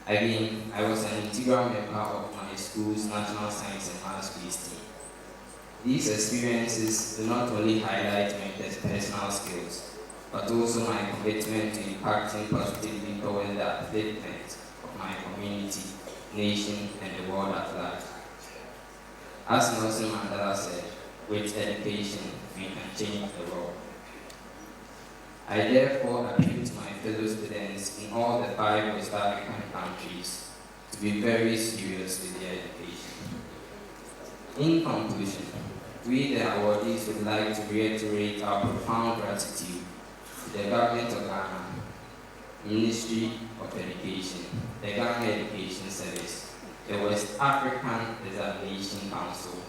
S11: Again, I was an integral member of my school's National Science and Maths quiz team. These experiences do not only highlight my personal skills, but also my commitment to impacting positively towards the upliftment of my community, nation, and the world at large. As Nelson Mandela said, with education, we can change the world. I therefore appeal to my fellow students in all the 5 West African countries to be very serious with their education. In conclusion, we, the awardees, would like to reiterate our profound gratitude to the Government of Ghana, Ministry of Education, the Ghana Education Service, the West African Examination Council,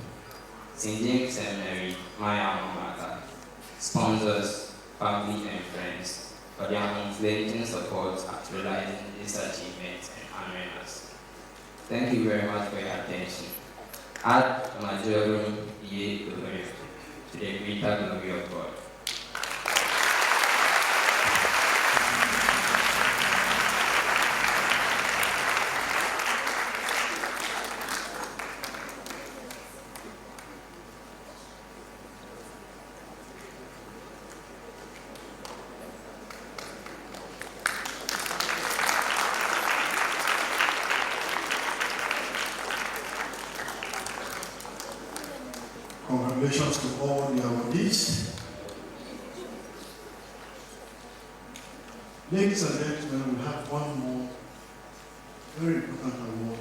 S11: St. James Seminary, my alma mater, sponsors, family and friends for their unflinching support at realizing this achievement and honoring us. Thank you very much for your attention. Ad Majorum Ie Gloria, to the greater glory of God.
S4: Congratulations to all the awardees. Ladies and gentlemen, we have one more very important award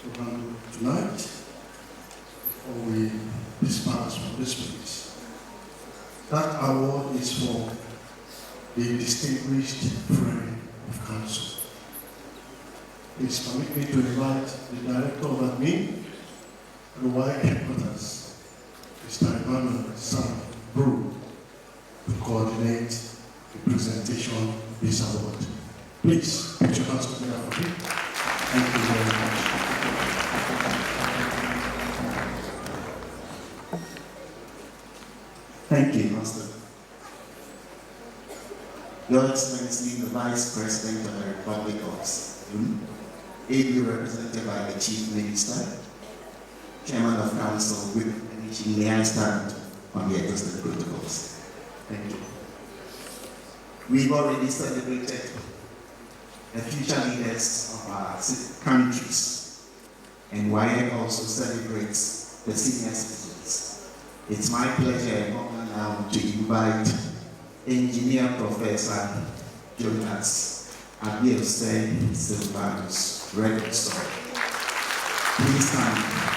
S4: to handle tonight before we disperse from this place. That award is for the Distinguished Friend of Council. Please permit me to invite the Director of Admin, the WAEC headquarters, Mr. Emmanuel Sam Brew, to coordinate the presentation of this award. Please put your hands together for him. Thank you very much.
S2: Thank you, Master. Your Excellency, the Vice President of the Republic of Spain, ably represented by the Chief Minister, Chairman of Council, with and may I stand on the existing protocols. Thank you. We've already celebrated the future leaders of our countries, and WAEC also celebrates the senior citizens. It's my pleasure and honor now to invite Engineer Professor Jonas Abiose Silvanus Register. Please stand.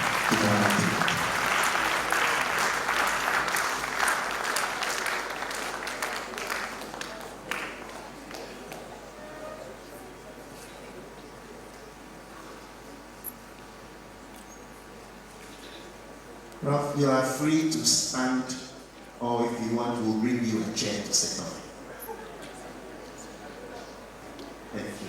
S2: Prof, you are free to stand, or if you want, we'll bring you a chair to sit on. Thank you.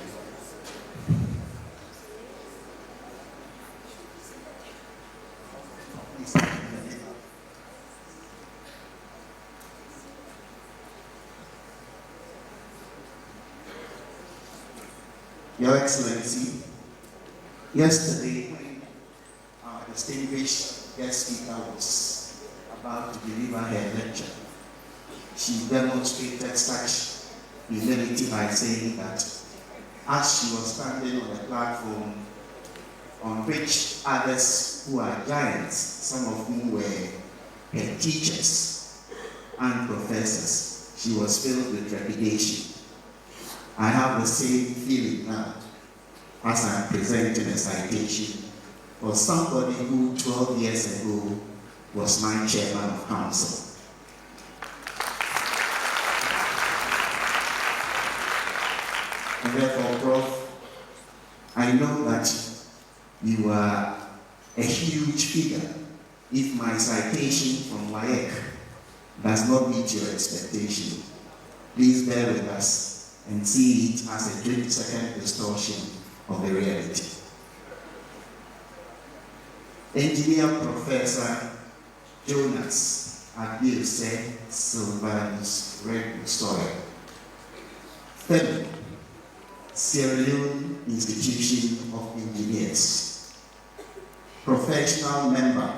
S2: Your Excellency, yesterday when our distinguished guest speaker was about to deliver her lecture, she demonstrated such humility by saying that as she was standing on the platform on which others who are giants, some of whom were her teachers, and professors, she was filled with trepidation. I have the same feeling now as I'm presenting a citation for somebody who 12 years ago was my chairman of council. And therefore, Prof, I know that you are a huge figure if my citation from WAEC does not meet your expectation. Please bear with us and see it as a 20-second distortion of the reality. Engineer Professor Jonas Abiose Silvanus Red Soil. Fellow, Sierra Leone Institution of Engineers. Professional member,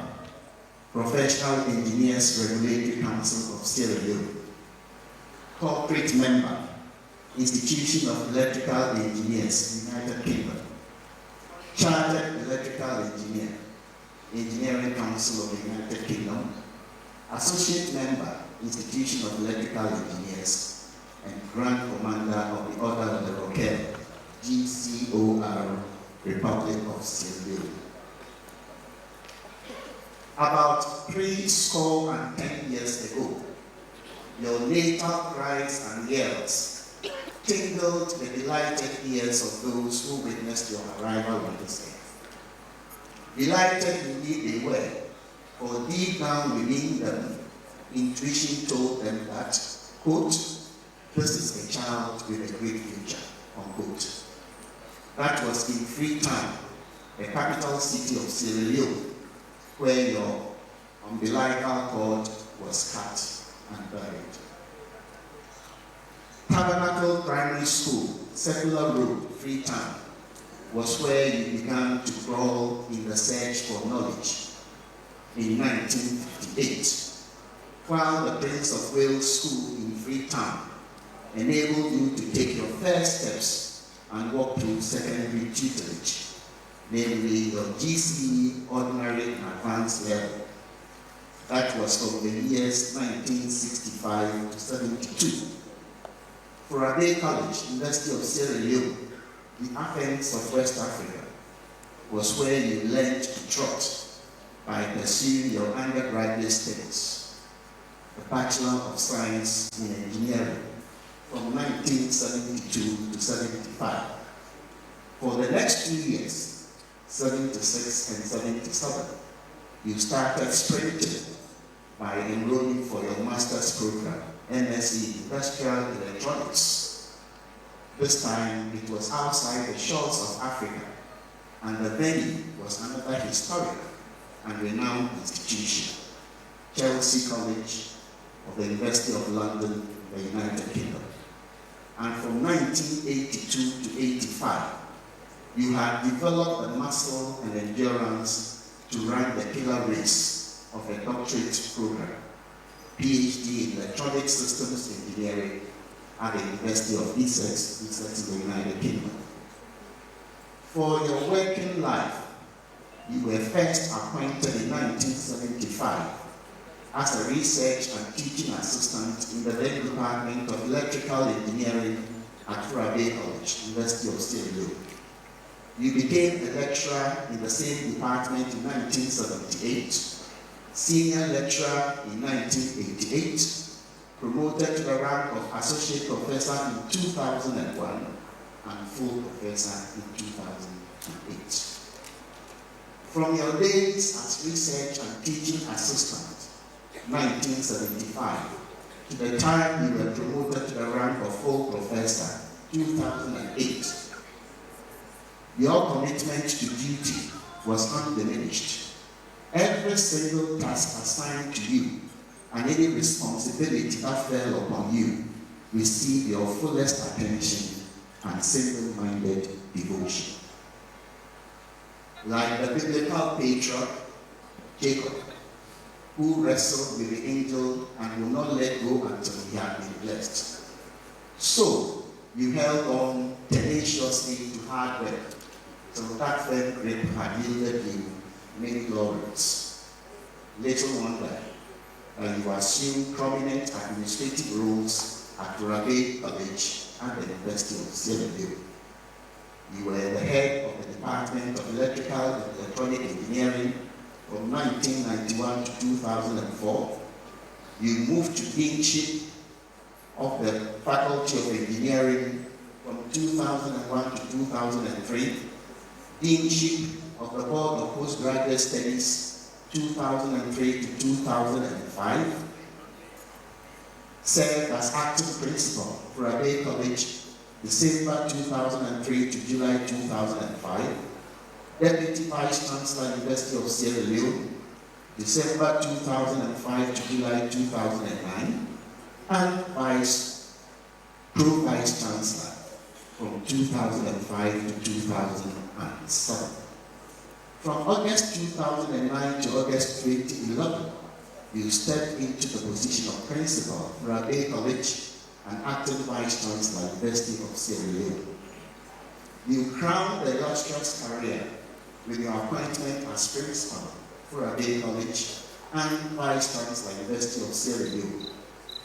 S2: Professional Engineers Regulatory Council of Sierra Leone. Corporate member, Institution of Electrical Engineers, United Kingdom. Chartered Electrical Engineer, Engineering Council of the United Kingdom. Associate member, Institution of Electrical Engineers, and Grand Commander of the Order of the Roquette, GCOR, Republic of Sierra Leone. About 10 years ago, your natal cries and yells tingled the delighted ears of those who witnessed your arrival on this earth. Delighted indeed they were, for deep down within them, intuition told them that, quote, this is a child with a great future, unquote. That was in Freetown, the capital city of Sierra Leone, where your umbilical cord was cut and buried. Tabernacle Primary School, Secular Road, Freetown, was where you began to crawl in the search for knowledge in 1958, while the Prince of Wales School in Freetown enabled you to take your first steps and walk through secondary tutelage, namely your GCE ordinary and advanced level. That was from the years 1965 to 72. For Abbey College, University of Sierra Leone, the Athens of West Africa, was where you learned to trot by pursuing your undergraduate studies, the Bachelor of Science in Engineering, from 1972 to 75. For the next 2 years, 76 and 77, you started sprinting by enrolling for your master's program, MSc Industrial Electronics. This time, it was outside the shores of Africa, and the venue was another historic and renowned institution, Chelsea College of the University of London, the United Kingdom. And from 1982 to 85, you had developed the muscle and endurance to run the killer race of a doctorate program, PhD in Electronic Systems Engineering at the University of Essex in the United Kingdom. For your working life, you were first appointed in 1975 as a research and teaching assistant in the then Department of Electrical Engineering at Abbey College, University of Sierra Leone. You became a lecturer in the same department in 1978, senior lecturer in 1988, promoted to the rank of associate professor in 2001, and full professor in 2008. From your days as research and teaching assistant, 1975, to the time you were promoted to the rank of full professor, 2008, your commitment to duty was undiminished. Every single task assigned to you and any responsibility that fell upon you received your fullest attention and single-minded devotion. Like the biblical patriarch Jacob, who wrestled with the angel and would not let go until he had been blessed, so you held on tenaciously to hard work till that firm grip had yielded you many glories. Little wonder and you assumed prominent administrative roles at WAEC College and the University of Sierra Leone. You were the head of the Department of Electrical and Electronic Engineering from 1991 to 2004. You moved to deanship of the Faculty of Engineering from 2001 to 2003, deanship of the Board of Postgraduate Studies 2003 to 2005, served as acting principal for WAEC College December 2003 to July 2005, Deputy Vice Chancellor, University of Sierra Leone, December 2005 to July 2009, and Pro-Vice Chancellor from 2005 to 2007. From August 2009 to August 2011, you stepped into the position of principal for WAEC College and acting Vice Chancellor, University of Sierra Leone. You crowned the illustrious career with your appointment as principal for WAEC College and Vice Chancellor, University of Sierra Leone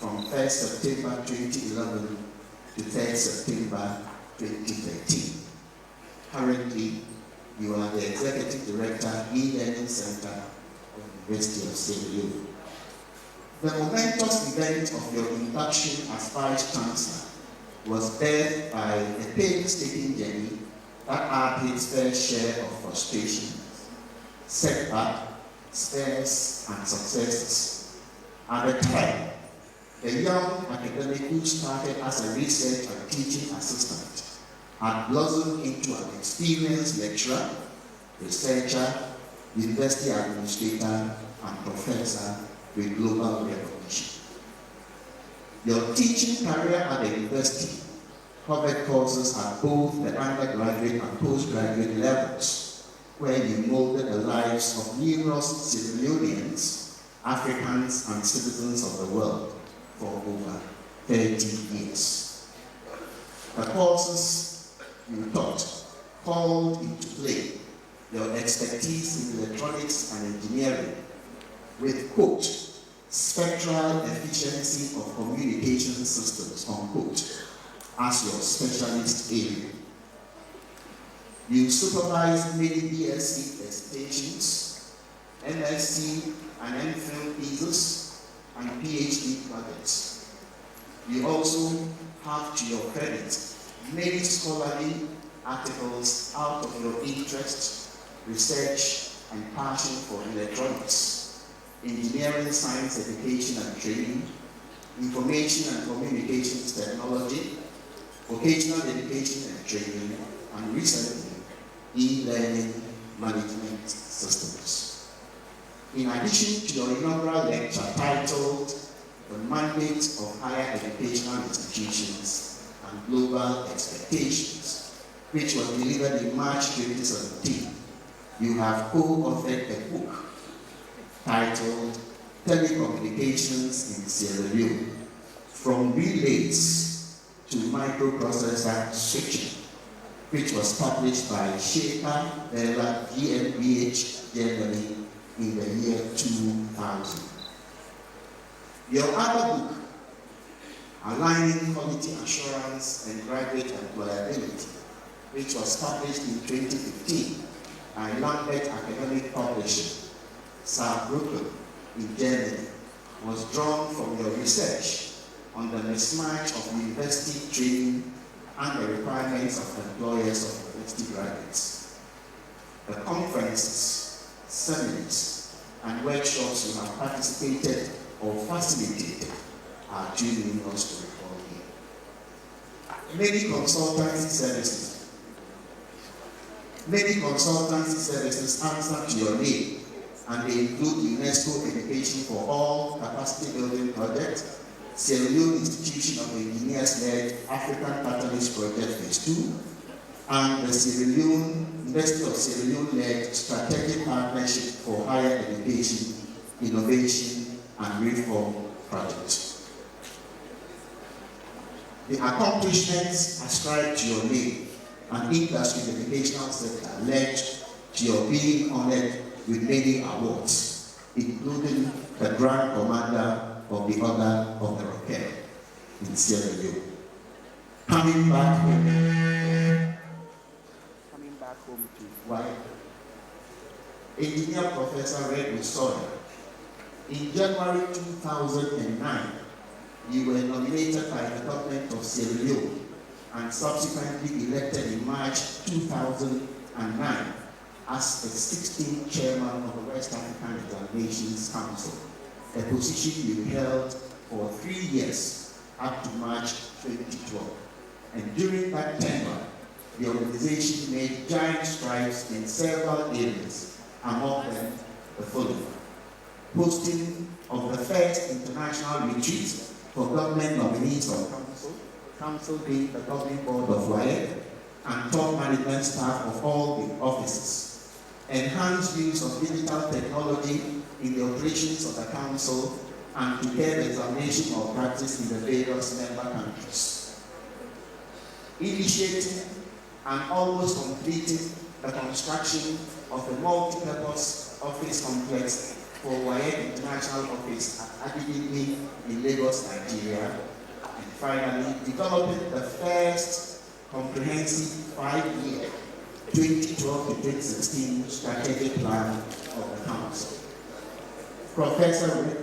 S2: from 1st September 2011 to 3rd September 2013. Currently, you are the Executive Director, E-Learning Center of the University of Sierra Leone. The momentous event of your induction as Vice Chancellor was birthed by a painstaking journey that had its fair share of frustrations, setbacks, spares, and successes. At the time, the young academic who started as a research and teaching assistant had blossomed into an experienced lecturer, researcher, university administrator, and professor with global recognition. Your teaching career at the university covered courses at both the undergraduate and postgraduate levels, where you molded the lives of numerous Sierra Leoneans, Africans, and citizens of the world for over 30 years. The courses you taught called into play your expertise in electronics and engineering with, quote, spectral efficiency of communication systems, unquote, as your specialist area. You supervised many BSc dissertations, MSc and MPhil theses, and PhD projects. You also have to your credit many scholarly articles out of your interest, research, and passion for electronics, engineering, science, education and training, information and communications technology, vocational education and training, and recently, e-learning management systems. In addition to your inaugural lecture titled The Mandate of Higher Educational Institutions and Global Expectations, which was delivered in March 2017, you have co-authored a book titled Telecommunications in Sierra Leone, From Relays to Microprocessor Switching, which was published by Shaker Bella GmbH, Germany in the year 2000. Your other book, Aligning Quality Assurance and Graduate Employability, which was published in 2015 by Lambert Academic Publishing, Saarbrücken in Germany, was drawn from your research on the mismatch of university training and the requirements of employers of university graduates. The conferences, seminars, and workshops you have participated or facilitated are too numerous to recall here. Many consultancy services answer to your name, and they include UNESCO Education for All Capacity Building Project, Sierra Leone Institution of Engineers-led African Catalyst Project Phase 2, and the University of Sierra Leone-led Strategic Partnership for Higher Education, Innovation, and Reform Project. The accomplishments ascribed to your name and industry in the educational sector led to your being honored with many awards, including the Grand Commander of the Order of the Rocket in Sierra Leone. Coming back home to why Engineer Professor Red Sawyer, in January 2009, you were nominated by the government of Sierra Leone and subsequently elected in March 2009 as the 16th chairman of the West African Examinations Council, a position you held for 3 years up to March 2012. And during that tenure, the organization made giant strides in several areas, among them the following: hosting of the first international retreat for government nominees of council being the governing board of WAEC and top management staff of all the offices, enhanced use of digital technology in the operations of the council, and prepared examination of practice in the various member countries. Initiating and almost completing the construction of a multi-purpose office complex for WAEC International Office at Adigbe in Lagos, Nigeria. And finally, developing the first comprehensive 5-year 2012 to 2016 strategic plan of the Council. Professor Rick,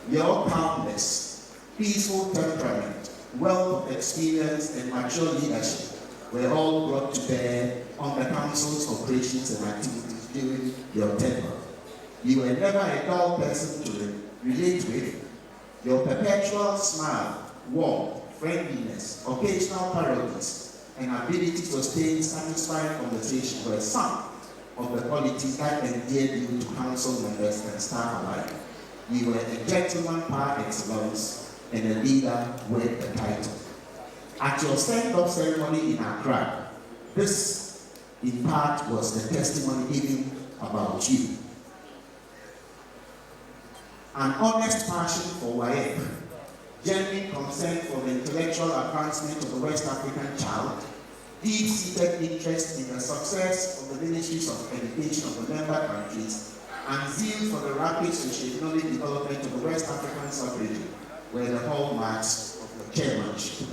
S2: your calmness, peaceful temperament, wealth of experience, and mature leadership were all brought to bear on the Council's operations and activities during your tenure. You were never a dull person to relate with. Your perpetual smile, warmth, friendliness, occasional parodies, and ability to sustain satisfying conversation were some of the qualities that endeared you to council members and staff alike. You were a gentleman par excellence and a leader with the title. At your send-off ceremony in Accra, this in part was the testimony given about you. An honest passion for WAEC, genuine concern for the intellectual advancement of the West African child, deep-seated interest in the success of the ministries of education of the member countries, and zeal for the rapid socio-economic development of the West African sub-region were the hallmarks of your chairmanship.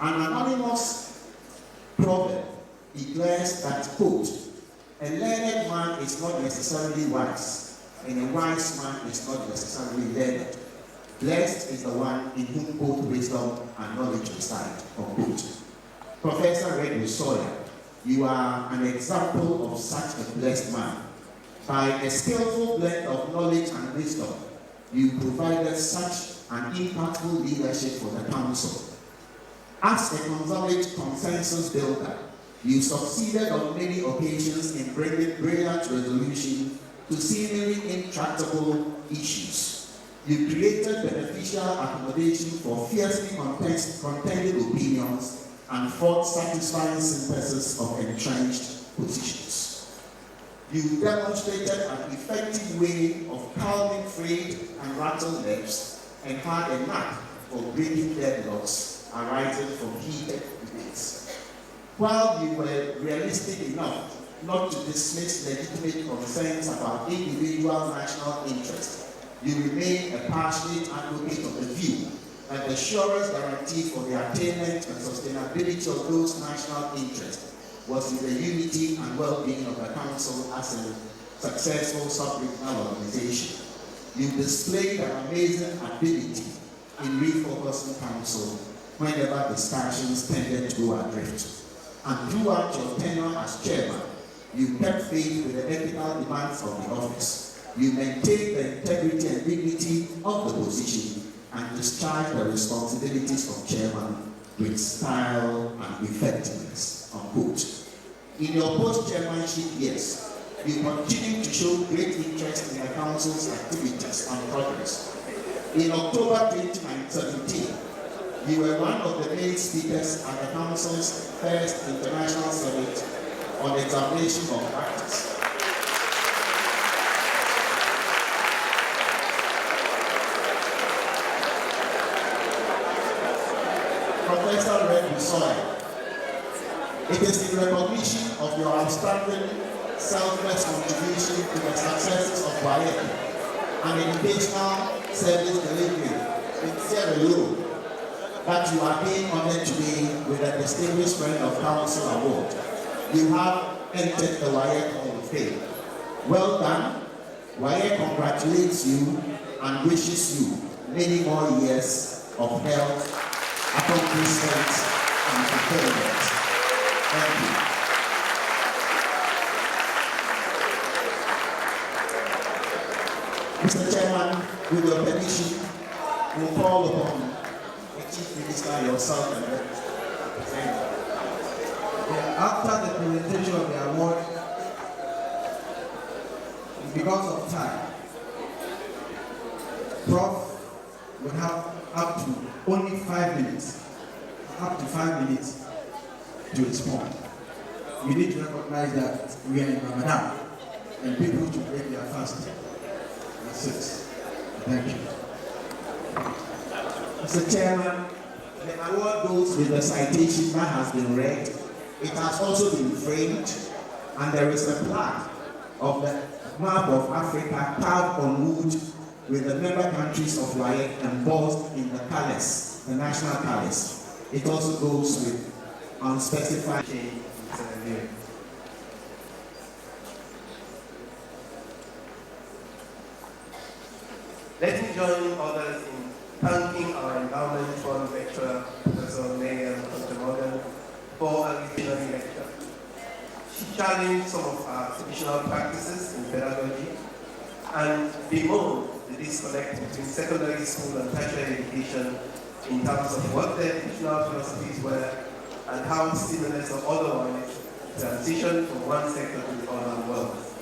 S2: An anonymous proverb declares that, quote, a learned man is not necessarily wise, and a wise man is not necessarily learned. Blessed is the one in whom both wisdom and knowledge reside, unquote. Professor Red Sawyer, you are an example of such a blessed man. By a skillful blend of knowledge and wisdom, you provided such an impactful leadership for the council. As a consolidate consensus builder, you succeeded on many occasions in bringing brilliant resolution to seemingly intractable issues. You created beneficial accommodation for fiercely contending opinions and fought satisfying synthesis of entrenched positions. You demonstrated an effective way of calming frayed and rattled nerves and had a knack for breaking deadlocks arising from heated debates. While you were realistic enough not to dismiss legitimate concerns about individual national interest, you remain a passionate advocate of the view that the surest guarantee for the attainment and sustainability of those national interests was in the unity and well-being of the Council as a successful sub-regional organization. You displayed an amazing ability in refocusing Council whenever discussions tended to go adrift. And throughout your tenure as chairman, you kept faith with the ethical demands of the office. You maintained the integrity and dignity of the position and discharged the responsibilities of chairman with style and effectiveness, unquote. In your post-chairmanship years, you continue to show great interest in the Council's activities and progress. In October 2017, you were one of the main speakers at the Council's first international summit on examination of practice. Professor Red Sawyer, it is in recognition of your outstanding selfless contribution to the successes of WAEC
S5: and educational service delivery in Sierra Leone that you are being honored today with a Distinguished Friend of Council Award. You have entered the WAEC Hall of Fame. Well done. WAEC congratulates you and wishes you many more years of health, accomplishment, and fulfillment. Thank you. Mr. Chairman, with your permission, we'll call upon the Chief Minister yourself and representative.
S6: After the presentation of the award, because of time, Prof would have up to only 5 minutes, to respond. We need to recognize that we are in Ramadan and people should break their fast. That's it. Thank you.
S5: Mr. Chairman, the award goes with the citation that has been read. It has also been framed, and there is a plaque of the map of Africa carved on wood with the member countries of WAEC embossed in the palace, the national palace. It also goes with unspecified change.
S12: Let me join others in thanking our endowment fund lecturer, Professor Leone, for a visionary lecture. She challenged some of our traditional practices in pedagogy and bemoaned the disconnect between secondary school and tertiary education in terms of what their traditional philosophies were and how stimulus or otherwise transition from one sector to the other was.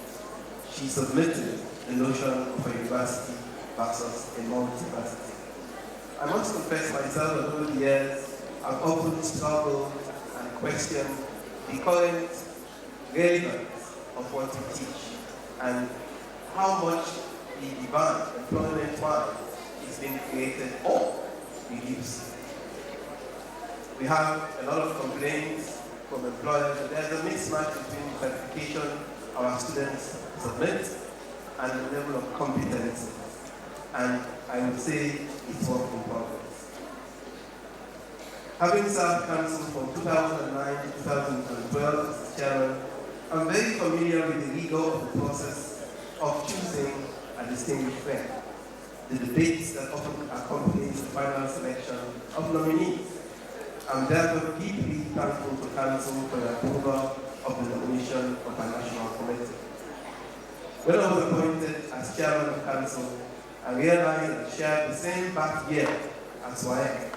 S12: She submitted the notion of a university versus a multi-university. I must confess myself that over the years, I've often struggled and questioned the current relevance of what we teach and how much the demand, employment-wise, is being created or reduced. We have a lot of complaints from employers that there's a mismatch between the qualification our students submit and the level of competence. And I would say it's work in progress. Having served council from 2009 to 2012 as chairman, I'm very familiar with the rigor of the process of choosing a distinguished friend, the debates that often accompany the final selection of nominees. I'm therefore deeply thankful to council for the approval of the nomination of a national committee. When I was appointed as chairman of council, I realized I shared the same back year as WAEC,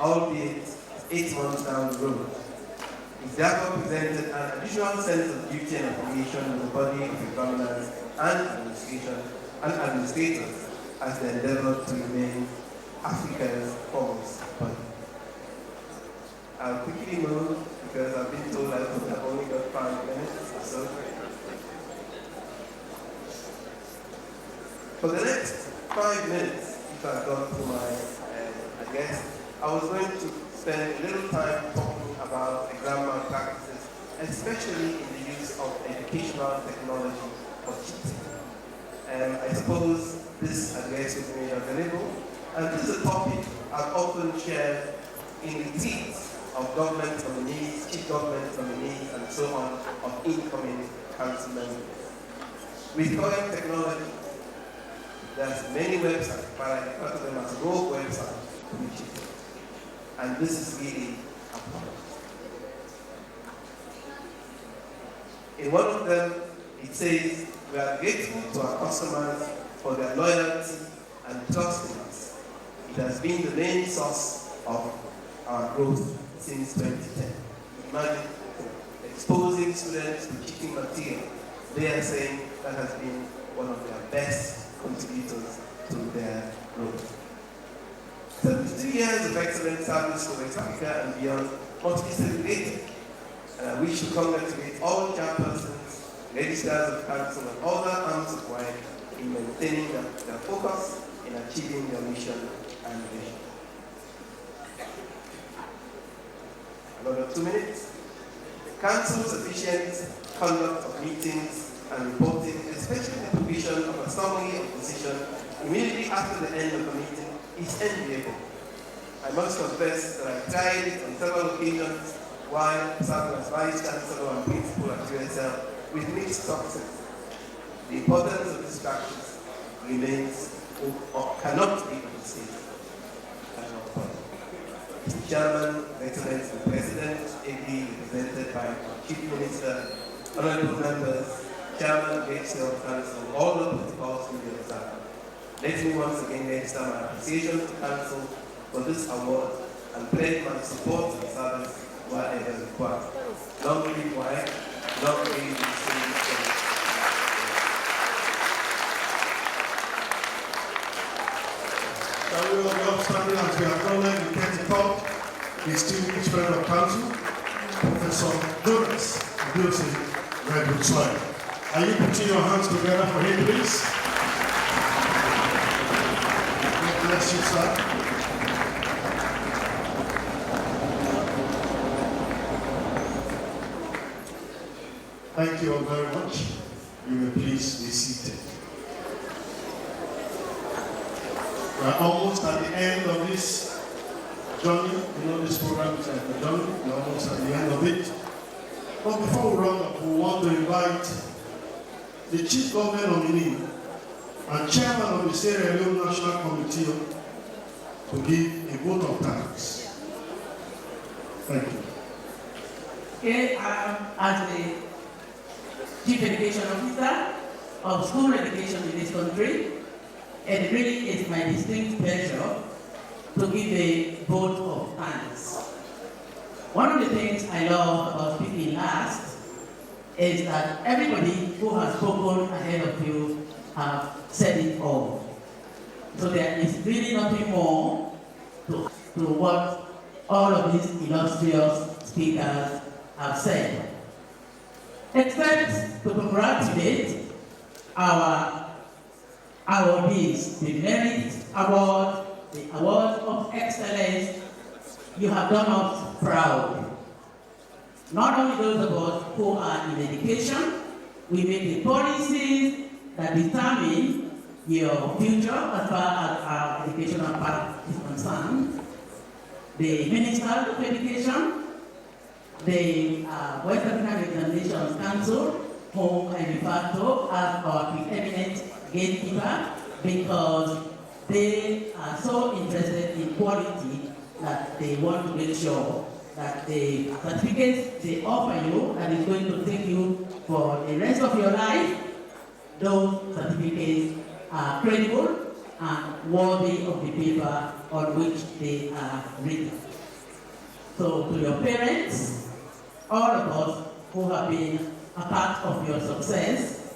S12: albeit 8 months down the road. It therefore presented an additional sense of duty and obligation with the body of examiners and administrators as they endeavor to remain Africa's foremost body. I'll quickly move because I've been told I've only got 5 minutes or so. For the next 5 minutes, if I've gone through my guess, I was going to spend a little time talking about exam malpractices, especially in the use of educational technology for cheating. I suppose this address will be made available, and this is a topic I've often shared in retreats of government nominees, chief government nominees, and so on, of incoming council members. With current technology, there's many websites, but I refer to them as rogue websites, and this is really a problem. In one of them, it says, we are grateful to our customers for their loyalty and trust in us. It has been the main source of our growth since 2010. Imagine exposing students to cheating material. They are saying that has been one of their best contributors to their growth. 72 years of excellent service to West Africa and beyond must be celebrated. And I wish to congratulate all chairpersons, registrars of council, and other arms of WAEC in maintaining their focus in achieving their mission and vision. Another 2 minutes. Council's efficient conduct of meetings and reporting, especially the provision of a summary of position immediately after the end of the meeting is enviable. I must confess that I tried it on several occasions while serving as Vice Chancellor and Principal at USL with mixed success. The importance of this practice remains or cannot be overstated. Mr. Chairman, Excellency the President, ably represented by Chief Minister, honorable members, Chairman, Gates of Council, all the protocols to be observed. Let me once again register my appreciation to Council for this award and pledge my support and service wherever required. Long live WAEC, long live the state.
S4: Shall we all be upstanding as we acknowledge the Kent distinguished friend of council, Professor Jonas Abiose Redwood Soil. Are you putting your hands together for him, please? God bless you, sir. Thank you all very much. You may please be seated. We are almost at the end of this journey. You know this program is like a journey. We are almost at the end of it. But before we run up, we want to invite the Chief Government nominee and Chairman of the Sierra Leone National Committee to give a vote of thanks. Thank you.
S10: Okay, as the Chief Education Officer of school education in this country, it really is my distinct pleasure to give a vote of thanks. One of the things I love about speaking last is that everybody who has spoken ahead of you have said it all. So there is really nothing more to what all of these illustrious speakers have said, except to congratulate our awardees, the Merit Award, the Award of Excellence. You have done us proud. Not only those of us who are in education, we make the policies that determine your future as far as our educational path is concerned. The Minister of Education, the West African Examinations Council, whom I refer to as our preeminent gatekeeper, because they are so interested in quality that they want to make sure that the certificates they offer you that is going to take you for the rest of your life, those certificates are credible and worthy of the paper on which they are written. So to your parents, all of us who have been a part of your success,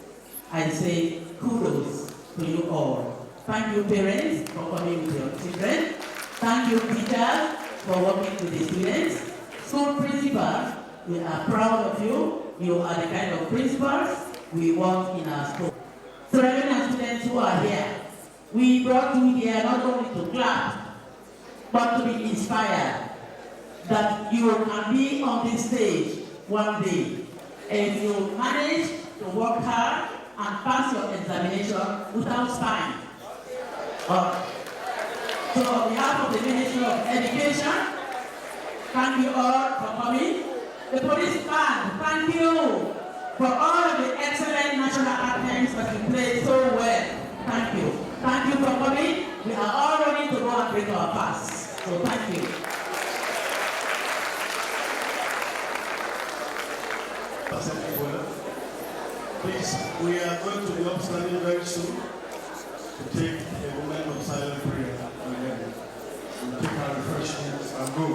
S10: I say kudos to you all. Thank you parents for coming with your children. Thank you teachers for working with the students. School principals, we are proud of you. You are the kind of principals we want in our school. Students who are here, we brought you here not only to clap, but to be inspired that you can be on this stage one day. If you manage to work hard and pass your examination without spine. So on behalf of the Ministry of Education, thank you all for coming. The police band, thank you for all of the excellent national anthems that you played so well. Thank you. Thank you for coming. We are all ready to go and break our fast. So thank you.
S4: Please, we are going to be upstanding very soon to take a moment of silent prayer and then we'll take our refreshments and go.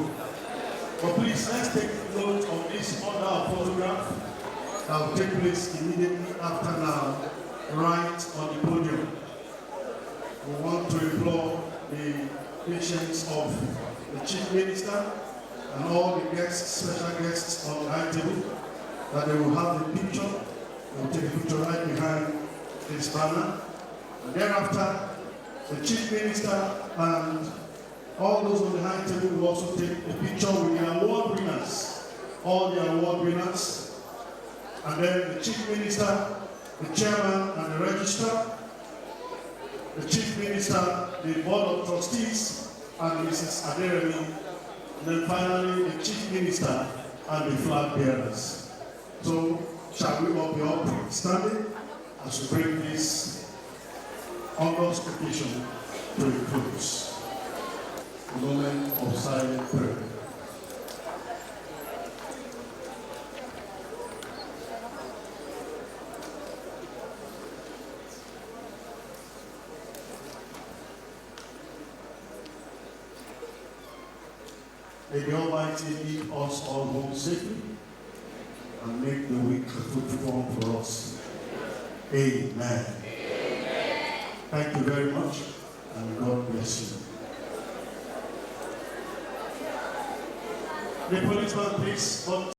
S4: But please, let's take note of this other photograph that will take place immediately after now, right on the podium. We want to implore the patience of the Chief Minister and all the guests, special guests on the high table, that they will have the picture. We'll take a picture right behind this banner. And thereafter, the Chief Minister and all those on the high table will also take a picture with the award winners, all the award winners. And then the Chief Minister, the Chairman, and the Registrar
S1: the Chief Minister, the Board of Trustees, and Mrs. Aderemi, and then finally the Chief Minister and the flag bearers. So, shall we all be up standing as we bring this August occasion to a close? A moment of silent prayer. May the Almighty lead us all home safely and make the week a fruitful one for us. Amen. Amen. Thank you very much, and God bless you. The policeman, please.